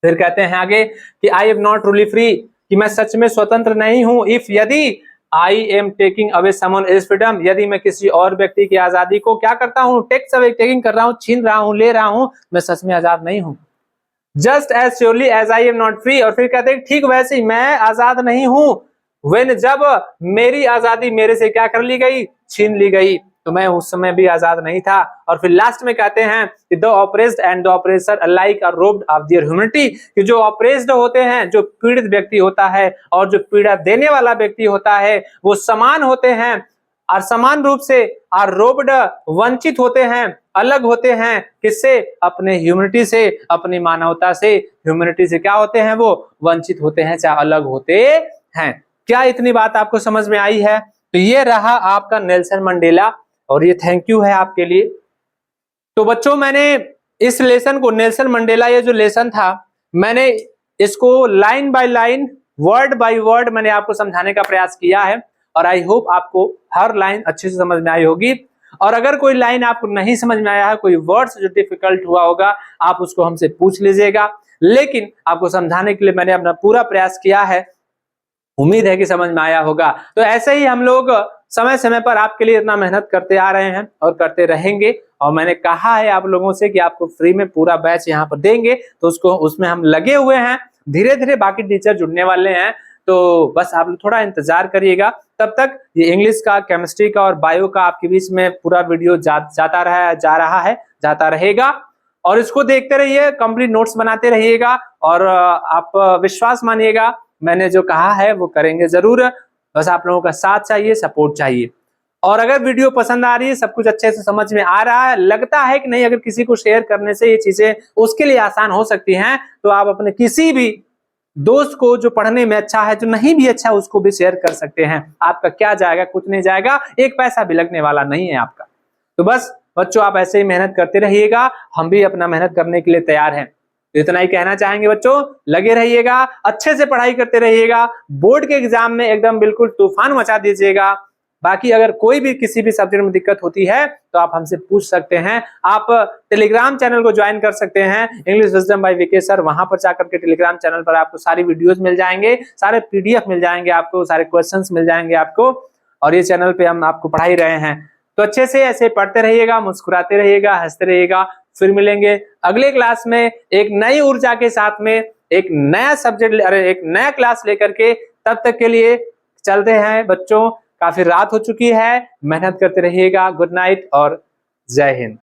A: फिर कहते हैं आगे कि आई एम नॉट ट्रूली फ्री, कि मैं सच में स्वतंत्र नहीं हूं, इफ, यदि I am taking away someone else freedom, यदि मैं किसी और व्यक्ति की आजादी को क्या करता हूं, टेक्स अवे, टेकिंग कर रहा हूं, छीन रहा हूं, ले रहा हूं, मैं सच में आजाद नहीं हूं। Just as surely as I am not free, और फिर कहते हैं ठीक वैसे ही मैं आजाद नहीं हूं, व्हेन, जब मेरी आजादी मेरे से क्या कर ली गई, छीन ली गई, तो मैं उस समय भी आजाद नहीं था। और फिर लास्ट में कहते हैं कि the oppressed and the oppressor alike are robbed of their humanity, कि जो ऑपरेस्ड होते हैं, जो पीड़ित व्यक्ति होता है, और जो पीड़ा देने वाला व्यक्ति होता है, वो समान होते हैं, और समान रूप से आर रोब्ड, वंचित होते हैं, अलग होते हैं, किससे, अपने ह्यूमैनिटी से, अपनी मानवता से। ह्यूमैनिटी से क्या होते हैं, वो वंचित होते हैं, चाहे अलग होते हैं। क्या इतनी बात आपको समझ में आई है? तो ये रहा आपका नेल्सन मंडेला, और ये थैंक यू है आपके लिए। तो बच्चों, मैंने इस लेसन को, नेल्सन मंडेला, ये जो लेसन था, मैंने इसको line by line, word by word मैंने आपको समझाने का प्रयास किया है, और आई होप आपको हर लाइन अच्छे से समझ में आई होगी। और अगर कोई लाइन आपको नहीं समझ में आया है, कोई वर्ड्स जो डिफिकल्ट हुआ होगा, आप उसको हमसे पूछ लीजिएगा, लेकिन आपको समझाने के लिए मैंने अपना पूरा प्रयास किया है। उम्मीद है कि समझ में आया होगा। तो ऐसे ही हम लोग समय समय पर आपके लिए इतना मेहनत करते आ रहे हैं और करते रहेंगे, और मैंने कहा है आप लोगों से कि आपको फ्री में पूरा बैच यहाँ पर देंगे, तो उसमें हम लगे हुए हैं। धीरे धीरे बाकी टीचर जुड़ने वाले हैं, तो बस आप थोड़ा इंतजार करिएगा। तब तक ये इंग्लिश का, केमिस्ट्री का और बायो का आपके बीच में पूरा वीडियो जाता रहेगा, और इसको देखते रहिए, कंप्लीट नोट्स बनाते रहिएगा, और आप विश्वास मानिएगा, मैंने जो कहा है वो करेंगे जरूर। बस आप लोगों का साथ चाहिए, सपोर्ट चाहिए। और अगर वीडियो पसंद आ रही है, सब कुछ अच्छे से समझ में आ रहा है, लगता है कि नहीं, अगर किसी को शेयर करने से ये चीजें उसके लिए आसान हो सकती हैं, तो आप अपने किसी भी दोस्त को जो पढ़ने में अच्छा है, जो नहीं भी अच्छा, उसको भी शेयर कर सकते हैं। आपका क्या जाएगा, कुछ नहीं जाएगा, एक पैसा भी लगने वाला नहीं है आपका। तो बस बच्चों, आप ऐसे ही मेहनत करते रहिएगा, हम भी अपना मेहनत करने के लिए तैयार हैं। तो इतना ही कहना चाहेंगे बच्चों, लगे रहिएगा, अच्छे से पढ़ाई करते रहिएगा, बोर्ड के एग्जाम में एकदम बिल्कुल तूफान मचा दीजिएगा। बाकी अगर कोई भी किसी भी सब्जेक्ट में दिक्कत होती है तो आप हमसे पूछ सकते हैं। आप टेलीग्राम चैनल को ज्वाइन कर सकते हैं, English wisdom by VK sir. वहां पर जाकर के टेलीग्राम चैनल पर आपको सारी वीडियोस मिल जाएंगे, सारे पीडीएफ मिल जाएंगे आपको, सारे क्वेश्चंस मिल जाएंगे आपको, और ये चैनल पे हम आपको पढ़ा ही रहे हैं। तो अच्छे से ऐसे पढ़ते रहिएगा, मुस्कुराते रहिएगा, हंसते रहिएगा। फिर मिलेंगे अगले क्लास में एक नई ऊर्जा के साथ में, एक नया सब्जेक्ट, अरे एक नया क्लास लेकर के। तब तक के लिए चलते हैं बच्चों, काफी रात हो चुकी है, मेहनत करते रहिएगा। गुड नाइट और जय हिंद।